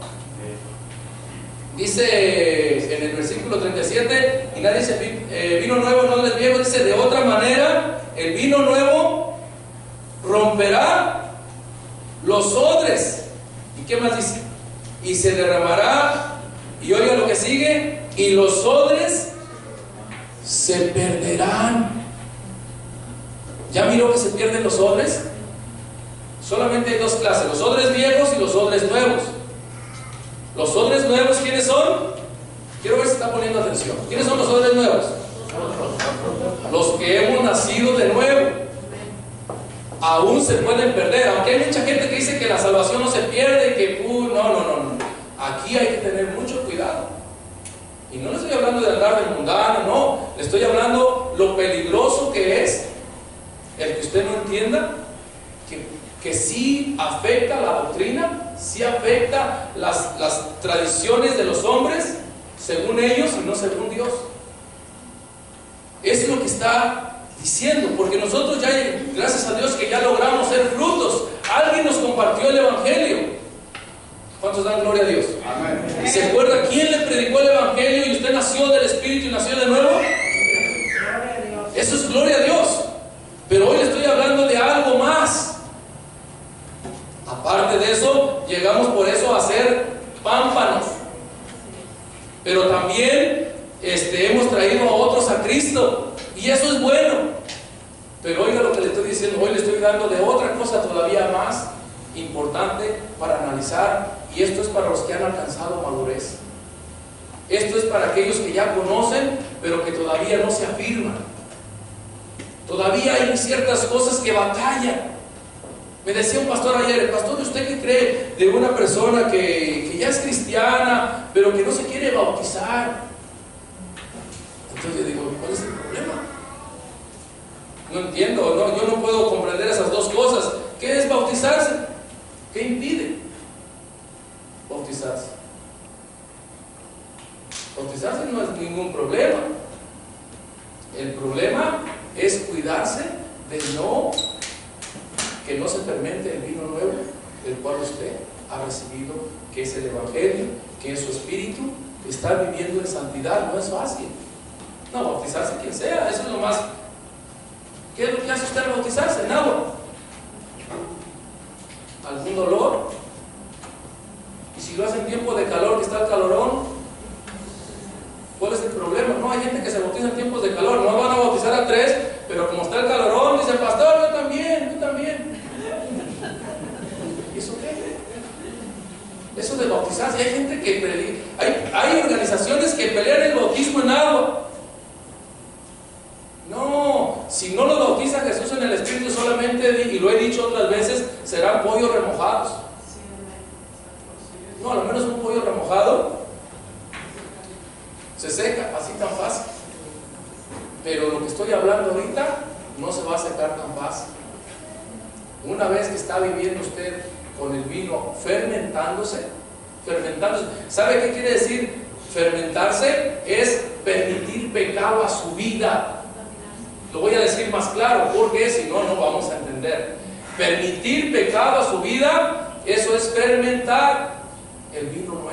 S1: Dice en el versículo 37, y nadie dice vino nuevo en odres viejos. Dice, de otra manera, el vino nuevo romperá los odres ¿Y qué más dice? Y se derramará, y oiga lo que sigue, y los odres se perderán. ¿Ya miró que se pierden los odres? Solamente hay dos clases, los odres viejos y los odres nuevos. Los odres nuevos, ¿quiénes son? Quiero ver si está poniendo atención. ¿Quiénes son los odres nuevos? Los que hemos nacido de nuevo. Aún se pueden perder, aunque hay mucha gente que dice que la salvación no se pierde y que no. Aquí hay que tener mucho cuidado. Y no le estoy hablando de andar de mundano, no. Le estoy hablando lo peligroso que es el que usted no entienda que sí afecta la doctrina, sí afecta las tradiciones de los hombres, según ellos y no según Dios. Es lo que está diciendo, porque nosotros ya, gracias a Dios, que ya logramos ser frutos. Alguien nos compartió el Evangelio. ¿Cuántos dan gloria a Dios? Amén. ¿Se acuerda quién le predicó el Evangelio y usted nació del Espíritu y nació de nuevo? Eso es gloria a Dios. Pero hoy le estoy hablando de algo más. Aparte de eso, llegamos por eso a ser pámpanos. Pero también hemos traído a otros a Cristo. Y eso es bueno. Pero oiga lo que le estoy diciendo. Hoy le estoy dando de otra cosa todavía más importante para analizar. Y esto es para los que han alcanzado madurez. Esto es para aquellos que ya conocen, pero que todavía no se afirman. Todavía hay ciertas cosas que batallan. Me decía un pastor ayer: pastor, ¿usted qué cree de una persona que ya es cristiana, pero que no se quiere bautizar? Entonces yo digo, ¿cuál es el problema? No entiendo, no, yo no puedo comprender esas dos cosas. ¿Qué es bautizarse? ¿Qué impide bautizarse? Bautizarse no es ningún problema. El problema es cuidarse de que no se fermente el vino nuevo, el cual usted ha recibido, que es el Evangelio, que en su espíritu está viviendo en santidad. No es fácil. No, bautizarse quien sea, eso es lo más. ¿Qué es lo que hace usted al bautizarse? En agua. ¿Algún dolor? Y si lo hace en tiempo de calor, que está el calorón, ¿cuál es el problema? No, hay gente que se bautiza en tiempos de calor. No van a bautizar a 3, pero como está el calorón, dice: pastor, yo también. ¿Y eso qué? Eso de bautizarse. Hay gente que hay organizaciones que pelean el bautismo en agua. No, si no lo bautiza Jesús en el Espíritu solamente, y lo he dicho otras veces, serán pollos remojados. No, a lo menos un pollo remojado se seca así tan fácil. Pero lo que estoy hablando ahorita no se va a secar tan fácil. Una vez que está viviendo usted con el vino fermentándose, ¿sabe qué quiere decir fermentarse? Es permitir pecado a su vida. Lo voy a decir más claro, porque si no, no vamos a entender. Permitir pecado a su vida, eso es fermentar el vino nuevo.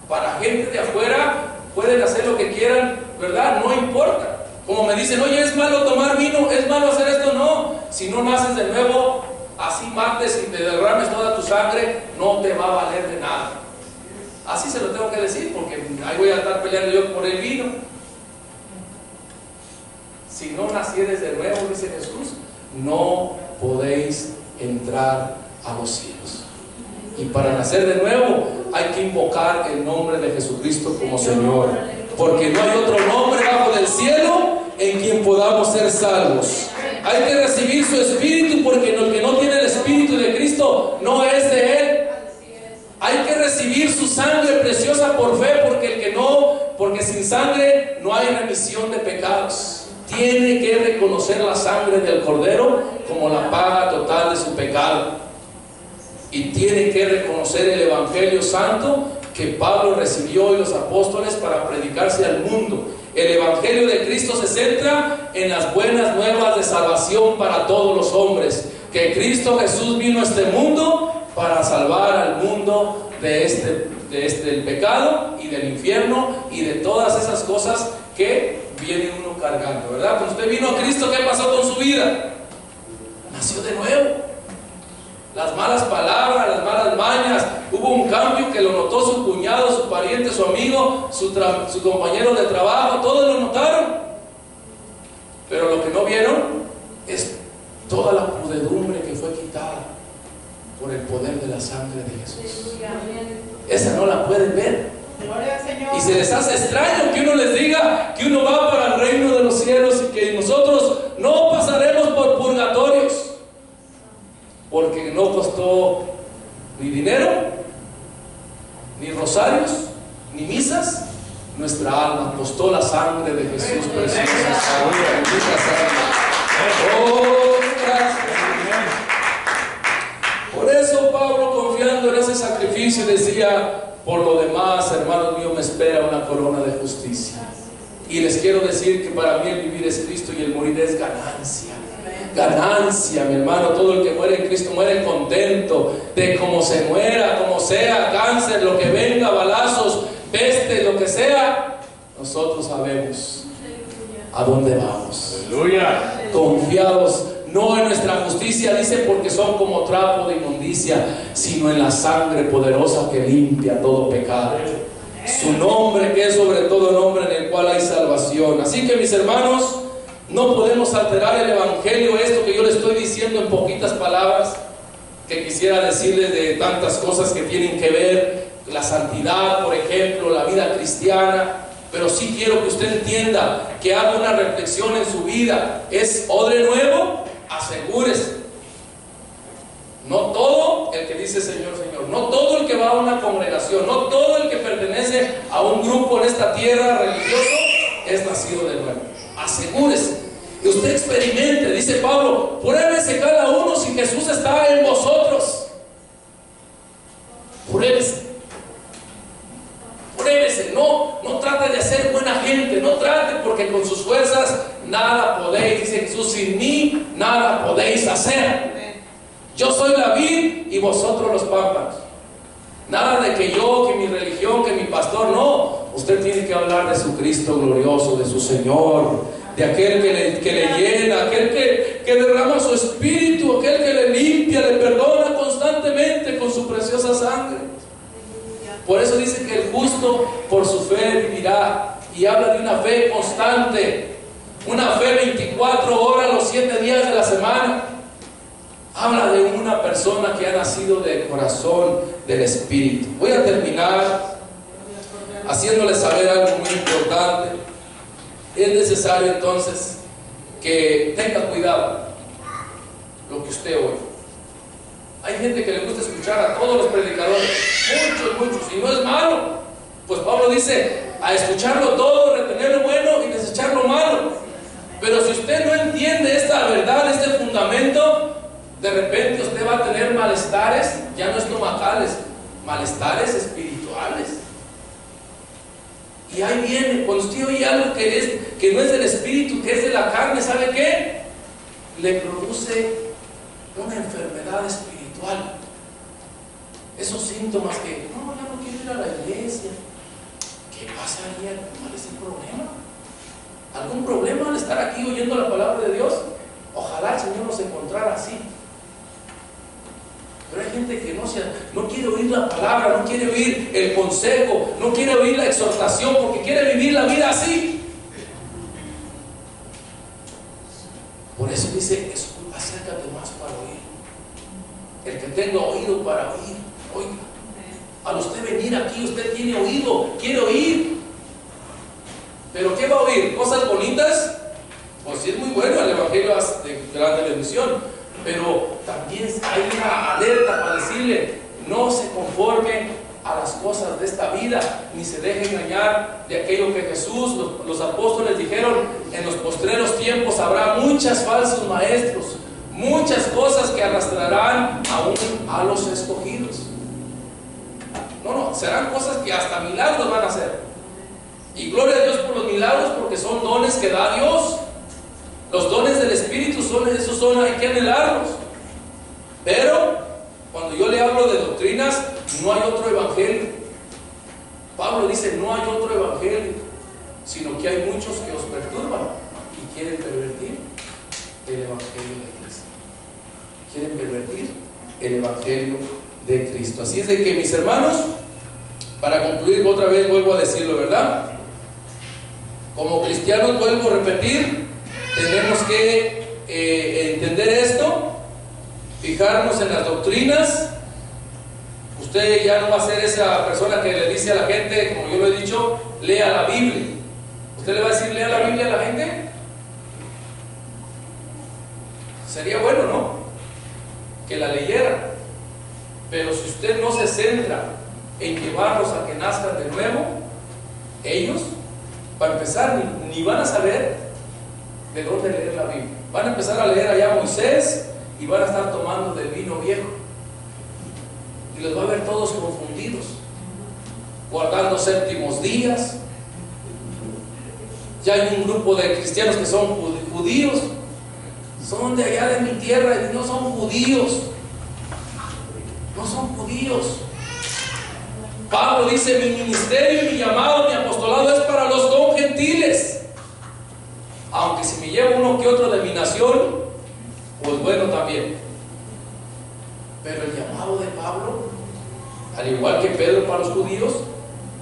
S1: Para gente de afuera, pueden hacer lo que quieran, ¿verdad? No importa. Como me dicen: oye, ¿es malo tomar vino? ¿Es malo hacer esto? No. Si no naces de nuevo, así mates y te derrames toda tu sangre, no te va a valer de nada. Así se lo tengo que decir, porque ahí voy a estar peleando yo por el vino. Si no nacieres de nuevo, dice Jesús, no podéis entrar a los cielos. Y para nacer de nuevo hay que invocar el nombre de Jesucristo como Señor, porque no hay otro nombre bajo del cielo en quien podamos ser salvos. Hay que recibir su Espíritu, porque el que no tiene el Espíritu de Cristo no es de Él. Hay que recibir su sangre preciosa por fe, porque sin sangre no hay remisión de pecados. Tiene que reconocer la sangre del Cordero como la paga total de su pecado. Y tiene que reconocer el Evangelio Santo que Pablo recibió y los apóstoles para predicarse al mundo. El Evangelio de Cristo se centra en las buenas nuevas de salvación para todos los hombres. Que Cristo Jesús vino a este mundo para salvar al mundo del pecado y del infierno y de todas esas cosas que viene uno cargando, ¿verdad? Cuando usted vino a Cristo, ¿qué pasó con su vida? Nació de nuevo. las malas palabras, las malas mañas. Hubo un cambio que lo notó su cuñado, su pariente, su amigo, su compañero de trabajo, todos lo notaron. Pero lo que no vieron es toda la pudedumbre que fue quitada por el poder de la sangre de Jesús. Esa no la pueden ver. Y se les hace extraño que uno les diga que uno va para el reino de los cielos y que nosotros no pasaremos por purgatorios, porque no costó ni dinero, ni rosarios, ni misas. Nuestra alma costó la sangre de Jesús preciosa. Oh, gracias. Por eso Pablo, confiando en ese sacrificio, decía: por lo demás, hermanos míos, me espera una corona de justicia. Y les quiero decir que para mí el vivir es Cristo y el morir es ganancia. Ganancia, mi hermano. Todo el que muere en Cristo muere contento. De cómo se muera, como sea, cáncer, lo que venga, balazos, peste, lo que sea, nosotros sabemos a dónde vamos.
S3: Aleluya.
S1: Confiados no en nuestra justicia, dice, porque son como trapo de inmundicia, sino en la sangre poderosa que limpia todo pecado. Su nombre, que es sobre todo nombre, en el cual hay salvación. Así que, mis hermanos, no podemos alterar el evangelio. Esto que yo les estoy diciendo en poquitas palabras, que quisiera decirles de tantas cosas que tienen que ver, la santidad, por ejemplo, la vida cristiana. Pero sí quiero que usted entienda, que haga una reflexión en su vida. ¿Es odre nuevo? Asegúrese. No todo el que dice Señor, Señor, no todo el que va a una congregación, no todo el que pertenece a un grupo en esta tierra religioso es nacido de nuevo. Asegúrese. Y usted experimente, dice Pablo, pruébese cada uno si Jesús está en vosotros. Pruébese. Pruébese. No trate de ser buena gente, no trate, porque con sus fuerzas nada podéis, dice Jesús, sin mí nada podéis hacer. Yo soy la vid y vosotros los pámpanos. Nada de que yo, que mi religión, que mi pastor, no. Usted tiene que hablar de su Cristo glorioso, de su Señor, de aquel que le llena, aquel que derrama su espíritu, aquel que le limpia, le perdona constantemente con su preciosa sangre. Por eso dice que el justo por su fe vivirá, y habla de una fe constante, una fe 24 horas los 7 días de la semana. Habla de una persona que ha nacido del corazón del Espíritu. Voy a terminar haciéndoles saber algo muy importante. Es necesario entonces que tenga cuidado lo que usted oye. Hay gente que le gusta escuchar a todos los predicadores, muchos, y no es malo. Pues Pablo dice, a escucharlo todo, retener lo bueno y desechar lo malo. Pero si usted no entiende esta verdad, este fundamento, de repente usted va a tener malestares, ya no estomacales, malestares espirituales. Y ahí viene, cuando usted oye algo que no es del espíritu, que es de la carne, ¿sabe qué? Le produce una enfermedad espiritual. Esos síntomas que, no, ya no quiero ir a la iglesia. ¿Qué pasa ayer? ¿Cuál es el problema? ¿Algún problema al estar aquí oyendo la palabra de Dios? Ojalá el Señor nos encontrara así. Pero hay gente que no quiere oír la palabra, no quiere oír el consejo, no quiere oír la exhortación, porque quiere vivir la vida así. Por eso dice, acércate más para oír. El que tenga oído para oír, oiga. Al usted venir aquí, usted tiene oído, quiere oír. ¿Pero qué va a oír? ¿Cosas bonitas? Pues sí, es muy bueno el evangelio de la televisión. Pero también hay una alerta para decirle, no se conforme a las cosas de esta vida, ni se deje engañar de aquello que Jesús, los apóstoles dijeron, en los postreros tiempos habrá muchos falsos maestros, muchas cosas que arrastrarán aún a los escogidos. No, serán cosas que hasta milagros van a hacer. Y gloria a Dios por los milagros, porque son dones que da Dios. Los dones del Espíritu hay que anhelarlos. Pero cuando yo le hablo de doctrinas, no hay otro evangelio. Pablo dice, no hay otro evangelio, sino que hay muchos que os perturban y quieren pervertir el evangelio de Cristo. Quieren pervertir el Evangelio de Cristo. Así es de que, mis hermanos, para concluir otra vez, vuelvo a decirlo, ¿verdad? Como cristianos, vuelvo a repetir, tenemos que entender esto, fijarnos en las doctrinas. Usted ya no va a ser esa persona que le dice a la gente, como yo lo he dicho, lea la Biblia. ¿Usted le va a decir lea la Biblia a la gente? Sería bueno, ¿no? Que la leyera. Pero si usted no se centra en llevarlos a que nazcan de nuevo, ellos, para empezar, ni van a saber de dónde leer la Biblia. Van a empezar a leer allá a Moisés y van a estar tomando del vino viejo. Y los va a ver todos confundidos, guardando séptimos días. Ya hay un grupo de cristianos que son judíos, son de allá de mi tierra y no son judíos. No son judíos. Pablo dice: mi ministerio y mi llamado, mi apostolado es para los no gentiles. Aunque si me llevo uno que otro de mi nación, pues bueno también. Pero el llamado de Pablo, al igual que Pedro para los judíos,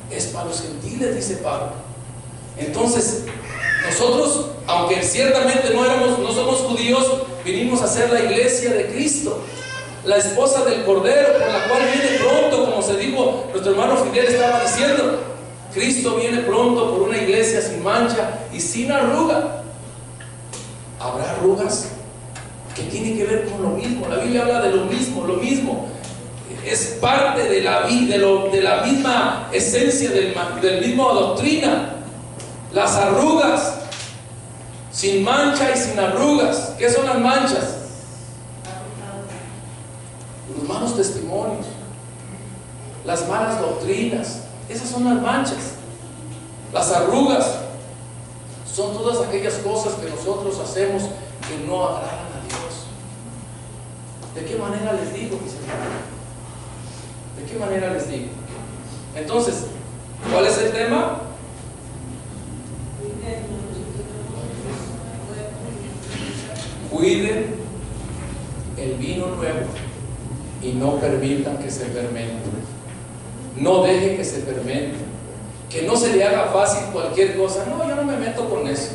S1: es para los gentiles, dice Pablo. Entonces, nosotros, aunque ciertamente no somos judíos, vinimos a ser la iglesia de Cristo, la esposa del Cordero, por la cual viene pronto, como se dijo, nuestro hermano Fidel estaba diciendo. Cristo viene pronto por una iglesia sin mancha y sin arruga. ¿Habrá arrugas? Que tiene que ver con lo mismo. La Biblia habla de lo mismo, lo mismo. Es parte de la misma esencia, del mismo doctrina. Las arrugas, sin mancha y sin arrugas. ¿Qué son las manchas? Los malos testimonios, las malas doctrinas. Esas son las manchas. Las arrugas son todas aquellas cosas que nosotros hacemos que no agradan a Dios. ¿De qué manera les digo, mis hermanos? ¿De qué manera les digo? Entonces, ¿cuál es el tema? Cuiden el vino nuevo y no permitan que se fermente. No deje que se fermente. Que no se le haga fácil cualquier cosa. No, yo no me meto con eso.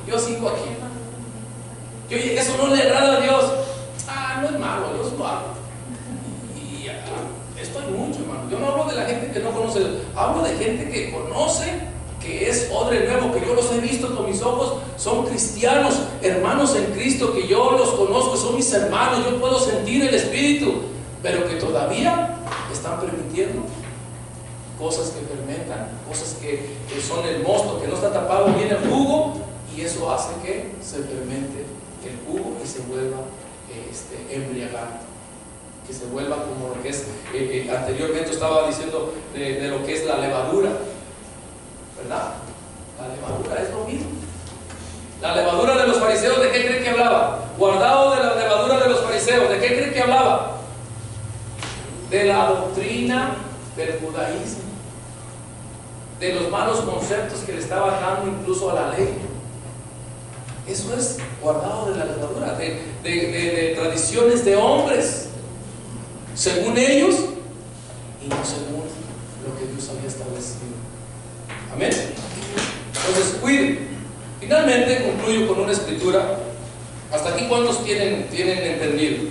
S1: Yo sigo aquí. Eso no le agrada a Dios. No es malo, Dios lo hago. Y esto hay mucho, hermano. Yo no hablo de la gente que no conoce, hablo de gente que conoce, que es odre nuevo, que yo los he visto con mis ojos. Son cristianos, hermanos en Cristo, que yo los conozco, son mis hermanos. Yo puedo sentir el Espíritu, pero que todavía están permitiendo cosas que fermentan, cosas que son el mosto, que no está tapado bien el jugo, y eso hace que se fermente el jugo y se vuelva embriagante, que se vuelva como lo que es, anteriormente estaba diciendo de lo que es la levadura, ¿verdad? La levadura es lo mismo. La levadura de los fariseos, ¿de qué creen que hablaba? Guardado de la levadura de los fariseos, ¿de qué creen que hablaba? De la doctrina del judaísmo, de los malos conceptos que le estaba dando incluso a la ley. Eso es guardado de la levadura, de tradiciones de hombres, según ellos y no según lo que Dios había establecido. Amén. Entonces, cuiden. Finalmente concluyo con una escritura. Hasta aquí, ¿cuántos tienen entendido?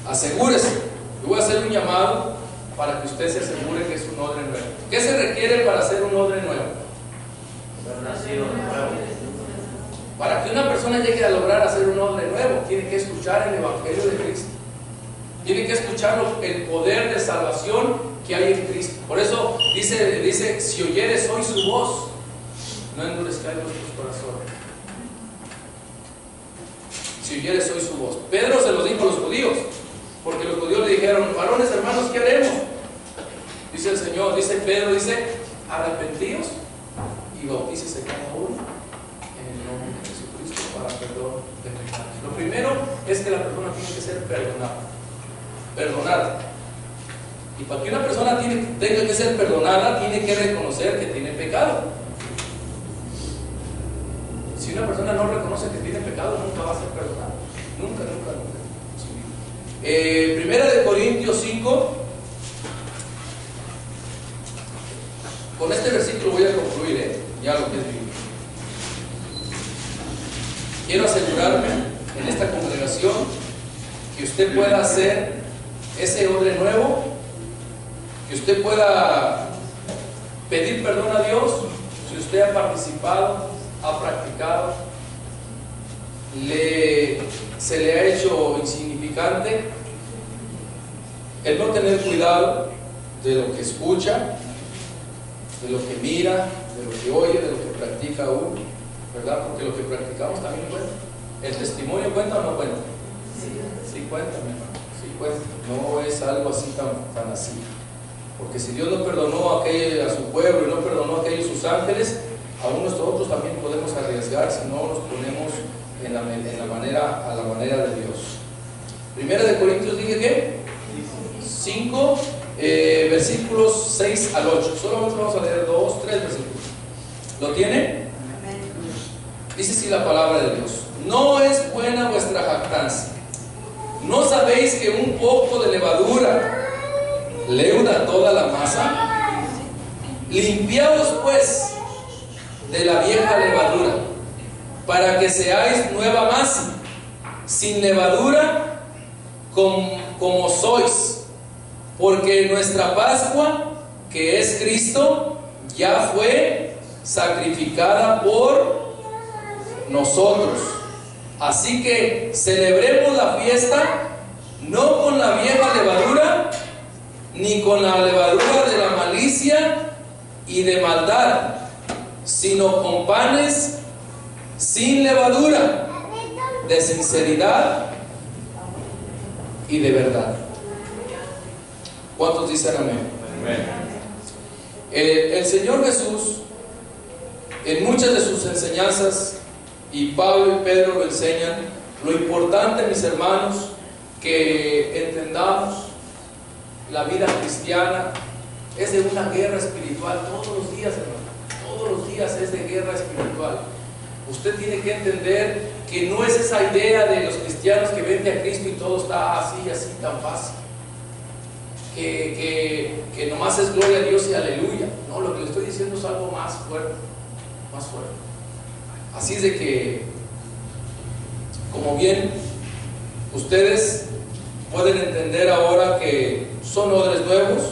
S1: Asegúrese. Yo voy a hacer un llamado para que usted se asegure que es un odre nuevo. ¿Qué se requiere para hacer un odre nuevo? Para que una persona llegue a lograr hacer un odre nuevo, tiene que escuchar el Evangelio de Cristo. Tiene que escuchar el poder de salvación que hay en Cristo. Por eso dice: si oyeres hoy su voz, no endurezcáis vuestros corazones. Si oyeres hoy su voz. Pedro se lo dijo a los judíos, porque los judíos le dijeron: varones, hermanos, ¿qué haremos? Dice el Señor, dice Pedro, arrepentíos y bautícese cada uno en el nombre de Jesucristo para perdón de pecados. Lo primero es que la persona tiene que ser perdonada. Y para que una persona tenga que ser perdonada, tiene que reconocer que tiene pecado. Si una persona no reconoce que tiene pecado, nunca va a ser perdonada. Nunca. Primera de Corintios 5. Con este versículo voy a concluir, ya lo que es Biblia. Quiero asegurarme en esta congregación que usted pueda hacer ese odre nuevo, que usted pueda pedir perdón a Dios si usted ha participado, ha practicado, se le ha hecho insignificante el no tener cuidado de lo que escucha, de lo que mira, de lo que oye, de lo que practica uno, ¿verdad? Porque lo que practicamos también cuenta. ¿El testimonio cuenta o no cuenta? Sí cuenta, mi hermano, sí cuenta. No es algo así tan así. Porque si Dios no perdonó a su pueblo y no perdonó a aquellos sus ángeles, aún nosotros también podemos arriesgar si no nos ponemos a la manera de Dios. Primera de Corintios, dije que 5, versículos 6 al 8. Solamente vamos a leer 2, 3 versículos. ¿Lo tiene? Dice así la palabra de Dios: no es buena vuestra jactancia. ¿No sabéis que un poco de levadura leuda toda la masa? Limpiaos pues de la vieja levadura, para que seáis nueva masa, sin levadura, como sois, porque nuestra Pascua, que es Cristo, ya fue sacrificada por nosotros. Así que celebremos la fiesta no con la vieja levadura, ni con la levadura de la malicia y de maldad, sino con panes sin levadura, de sinceridad y de verdad. ¿Cuántos dicen amén? Amén. El Señor Jesús, en muchas de sus enseñanzas, y Pablo y Pedro lo enseñan, lo importante, mis hermanos, que entendamos la vida cristiana es de una guerra espiritual todos los días, hermano. Todos los días es de guerra espiritual. Usted tiene que entender que no es esa idea de los cristianos que vende a Cristo y todo está así, tan fácil. Que nomás es gloria a Dios y aleluya. No, lo que le estoy diciendo es algo más fuerte, más fuerte. Así es de que, como bien ustedes pueden entender ahora que son odres nuevos,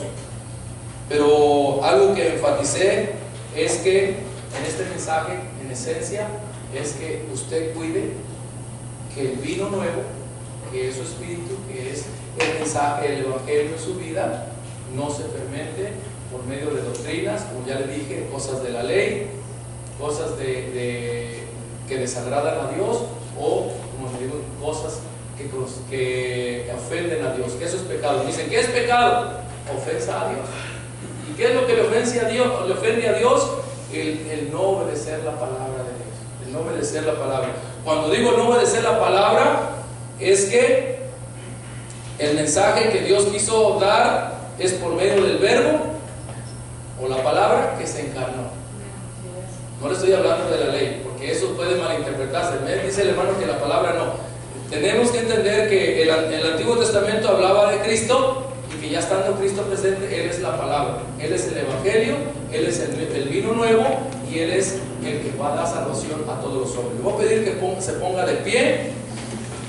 S1: pero algo que enfaticé es que en este mensaje, en esencia, es que usted cuide que el vino nuevo, que es su espíritu, que es el mensaje, el evangelio en su vida, no se fermente por medio de doctrinas, como ya le dije, cosas de la ley, cosas que desagradan a Dios, o, como le digo, cosas que ofenden a Dios, que eso es pecado. Dicen, ¿qué es pecado? Ofensa a Dios. ¿Y qué es lo que le ofende a Dios? El no obedecer la palabra de Dios, el no obedecer la palabra. Cuando digo no obedecer la palabra, es que el mensaje que Dios quiso dar es por medio del verbo o la palabra que se encarnó. No le estoy hablando de la ley, porque eso puede malinterpretarse. Me dice el hermano que la palabra no. Tenemos que entender que el Antiguo Testamento hablaba de Cristo, y que ya estando Cristo presente, Él es la palabra, Él es el evangelio, Él es el vino nuevo, y Él es el que va a dar salvación a todos los hombres. Le voy a pedir que se ponga de pie,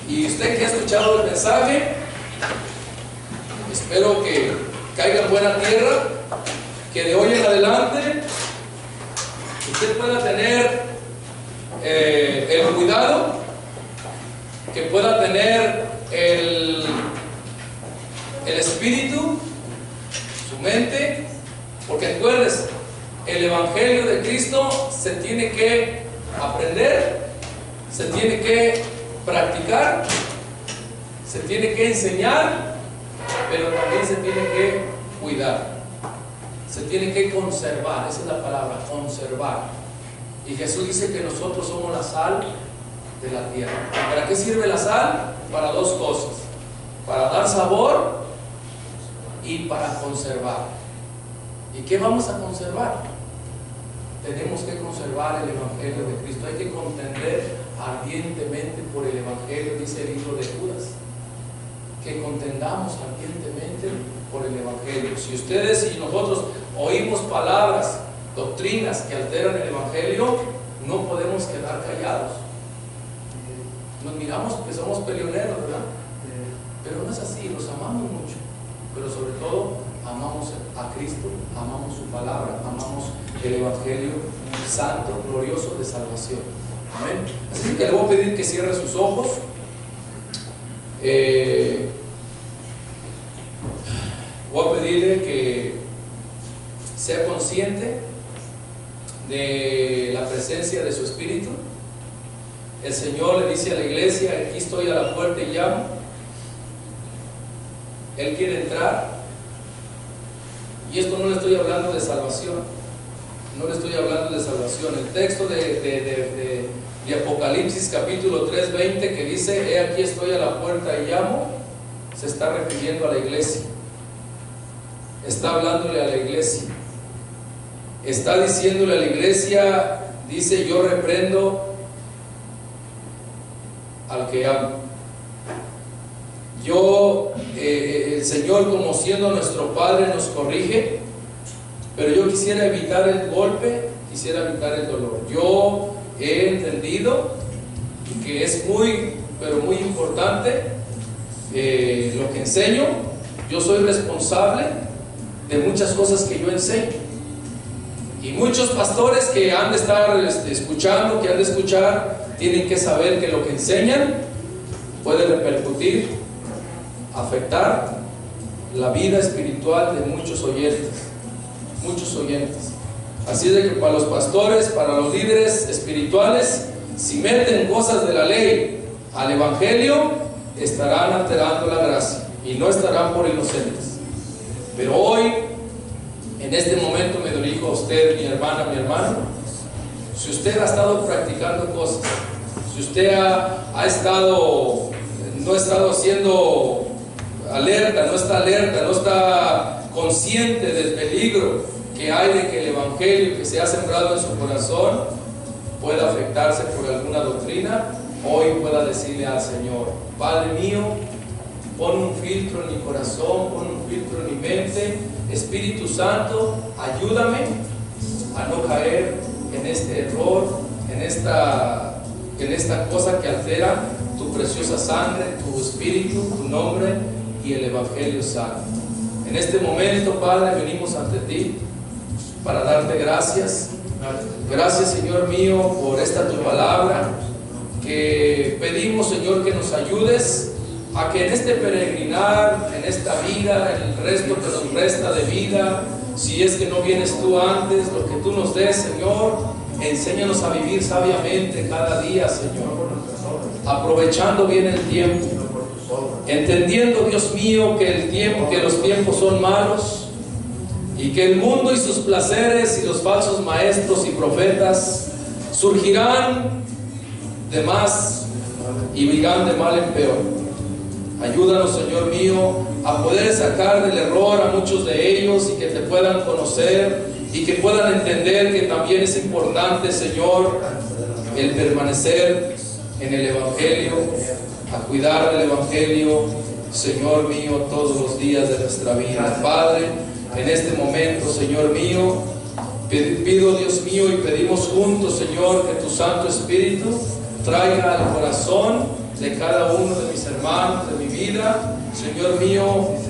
S1: y usted que ha escuchado el mensaje, espero que caiga en buena tierra, que de hoy en adelante usted pueda tener el cuidado, que pueda tener el espíritu, su mente, porque recuerdes, el evangelio de Cristo se tiene que aprender, se tiene que practicar, se tiene que enseñar, pero también se tiene que cuidar, se tiene que conservar. Esa es la palabra, conservar. Y Jesús dice que nosotros somos la sal de la tierra. ¿Para qué sirve la sal? Para dos cosas: para dar sabor y para conservar. ¿Y qué vamos a conservar? tenemos que conservar el Evangelio de Cristo. Hay que contender ardientemente por el Evangelio, dice el libro de Judas. Que contendamos ardientemente por el Evangelio. Si ustedes y nosotros oímos palabras, doctrinas que alteran el Evangelio, no podemos quedar callados. Nos miramos que somos peleoneros, ¿verdad? Pero no es así, los amamos mucho. Pero sobre todo, amamos a Cristo, amamos su palabra, amamos el Evangelio santo, glorioso de salvación. Amén. Así que le voy a pedir que cierre sus ojos. Voy a pedirle que sea consciente de la presencia de su Espíritu. El Señor le dice a la iglesia: aquí estoy a la puerta y llamo. Él quiere entrar. Y esto no le estoy hablando de salvación. No le estoy hablando de salvación. El texto de Apocalipsis capítulo 3:20 que dice: he aquí estoy a la puerta y llamo, se está refiriendo a la iglesia. Está hablándole a la iglesia. Está diciéndole a la iglesia, dice: yo reprendo al que amo. El Señor, como siendo nuestro Padre, nos corrige, pero yo quisiera evitar el golpe, quisiera evitar el dolor. Yo he entendido que es muy, pero muy importante lo que enseño. Yo soy responsable de muchas cosas que yo enseño. Y muchos pastores que han de estar escuchando, que han de escuchar, tienen que saber que lo que enseñan puede repercutir, afectar la vida espiritual de muchos oyentes. Muchos oyentes. Así es de que para los pastores, para los líderes espirituales, si meten cosas de la ley al Evangelio, estarán alterando la gracia y no estarán por inocentes. Pero hoy, en este momento, me dirijo a usted, mi hermana, mi hermano. Si usted ha estado practicando cosas, si usted no ha estado siendo alerta, no está consciente del peligro que hay de que el Evangelio que se ha sembrado en su corazón pueda afectarse por alguna doctrina, hoy pueda decirle al Señor: Padre mío, pon un filtro en mi corazón, pon un filtro en mi mente. Espíritu Santo, ayúdame a no caer en este error, en esta cosa que altera tu preciosa sangre, tu espíritu, tu nombre y el Evangelio santo. En este momento, Padre, venimos ante ti para darte gracias. Gracias, Señor mío, por esta tu palabra, que pedimos, Señor, que nos ayudes a que en este peregrinar, en esta vida, en el resto que nos resta de vida, si es que no vienes tú antes, lo que tú nos des, Señor, enséñanos a vivir sabiamente cada día, Señor, aprovechando bien el tiempo, entendiendo, Dios mío, que los tiempos son malos y que el mundo y sus placeres y los falsos maestros y profetas surgirán de más y irán de mal en peor. Ayúdanos, Señor mío, a poder sacar del error a muchos de ellos y que te puedan conocer y que puedan entender que también es importante, Señor, el permanecer en el Evangelio, a cuidar del Evangelio, Señor mío, todos los días de nuestra vida. Padre, en este momento, Señor mío, pido, Dios mío, y pedimos juntos, Señor, que tu Santo Espíritu traiga al corazón de cada uno de mis hermanos, de mi vida, Señor mío,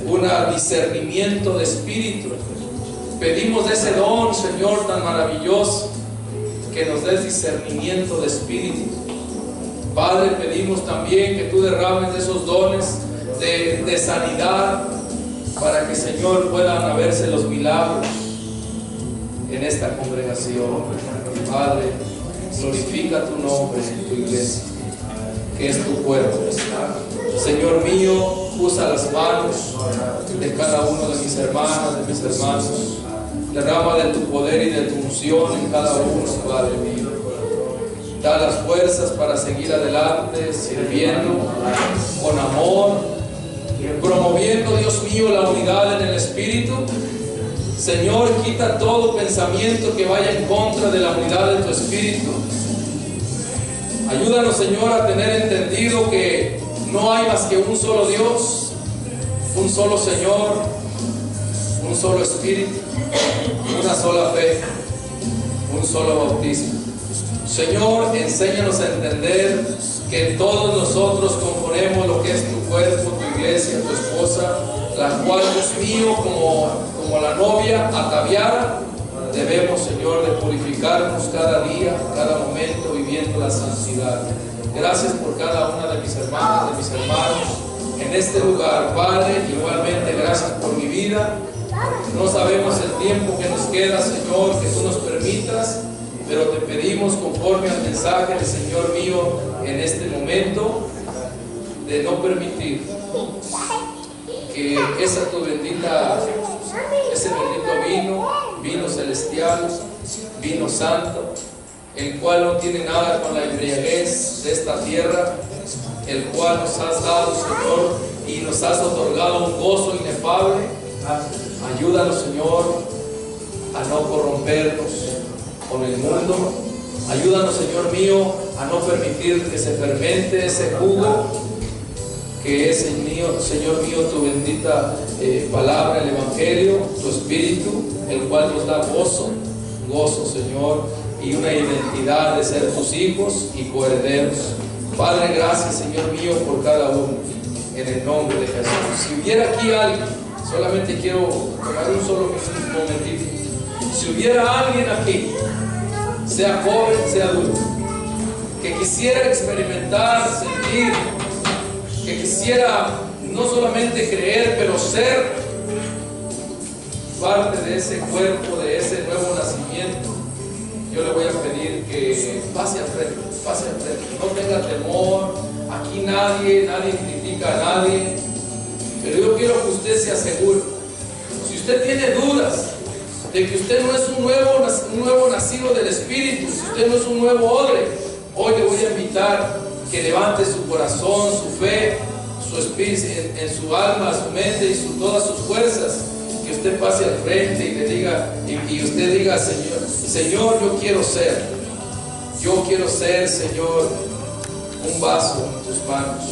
S1: un discernimiento de espíritu. Pedimos de ese don, Señor, tan maravilloso, que nos des discernimiento de espíritu. Padre, pedimos también que tú derrames de esos dones de sanidad, para que, Señor, puedan haberse los milagros en esta congregación. Padre, glorifica tu nombre en tu iglesia, que es tu cuerpo. Señor mío, usa las manos de cada uno de mis hermanas, de mis hermanos. Derrama de tu poder y de tu unción en cada uno, Padre mío. Da las fuerzas para seguir adelante, sirviendo con amor, promoviendo, Dios mío, la unidad en el Espíritu, Señor, quita todo pensamiento que vaya en contra de la unidad de tu Espíritu. Ayúdanos, Señor, a tener entendido que no hay más que un solo Dios, un solo Señor, un solo Espíritu, una sola fe, un solo bautismo. Señor, enséñanos a entender que todos nosotros componemos lo que es tu cuerpo, tu iglesia, tu esposa, la cual, Dios mío, como la novia ataviada, debemos, Señor, de purificarnos cada día, cada momento, viviendo la santidad. Gracias por cada una de mis hermanas, de mis hermanos en este lugar. Padre, igualmente gracias por mi vida. No sabemos el tiempo que nos queda, Señor, que tú nos permitas, pero te pedimos, conforme al mensaje del Señor mío en este momento, de no permitir que ese bendito vino celestial, vino santo, el cual no tiene nada con la embriaguez de esta tierra, el cual nos has dado, Señor, y nos has otorgado un gozo inefable. Ayúdanos, Señor, a no corrompernos con el mundo. Ayúdanos, Señor mío, a no permitir que se fermente ese jugo que es el mío, Señor mío, tu bendita palabra, el Evangelio, tu Espíritu, el cual nos da gozo, Señor, y una identidad de ser tus hijos y coherederos. Padre, gracias, Señor mío, por cada uno, en el nombre de Jesús. Si hubiera aquí alguien, solamente quiero tomar un solo momentito. Si hubiera alguien aquí, sea joven, sea adulto, que quisiera experimentar, sentir, que quisiera no solamente creer, pero ser parte de ese cuerpo, de ese nuevo nacimiento, yo le voy a pedir que pase al frente, no tenga temor. Aquí nadie critica a nadie, pero yo quiero que usted se asegure. Si usted tiene dudas de que usted no es un nuevo nacido del Espíritu, si usted no es un nuevo odre, hoy le voy a invitar que levante su corazón, su fe, su espíritu, en su alma, su mente y todas sus fuerzas, que usted pase al frente y le diga, y usted diga: Señor, yo quiero ser, Señor, un vaso en tus manos.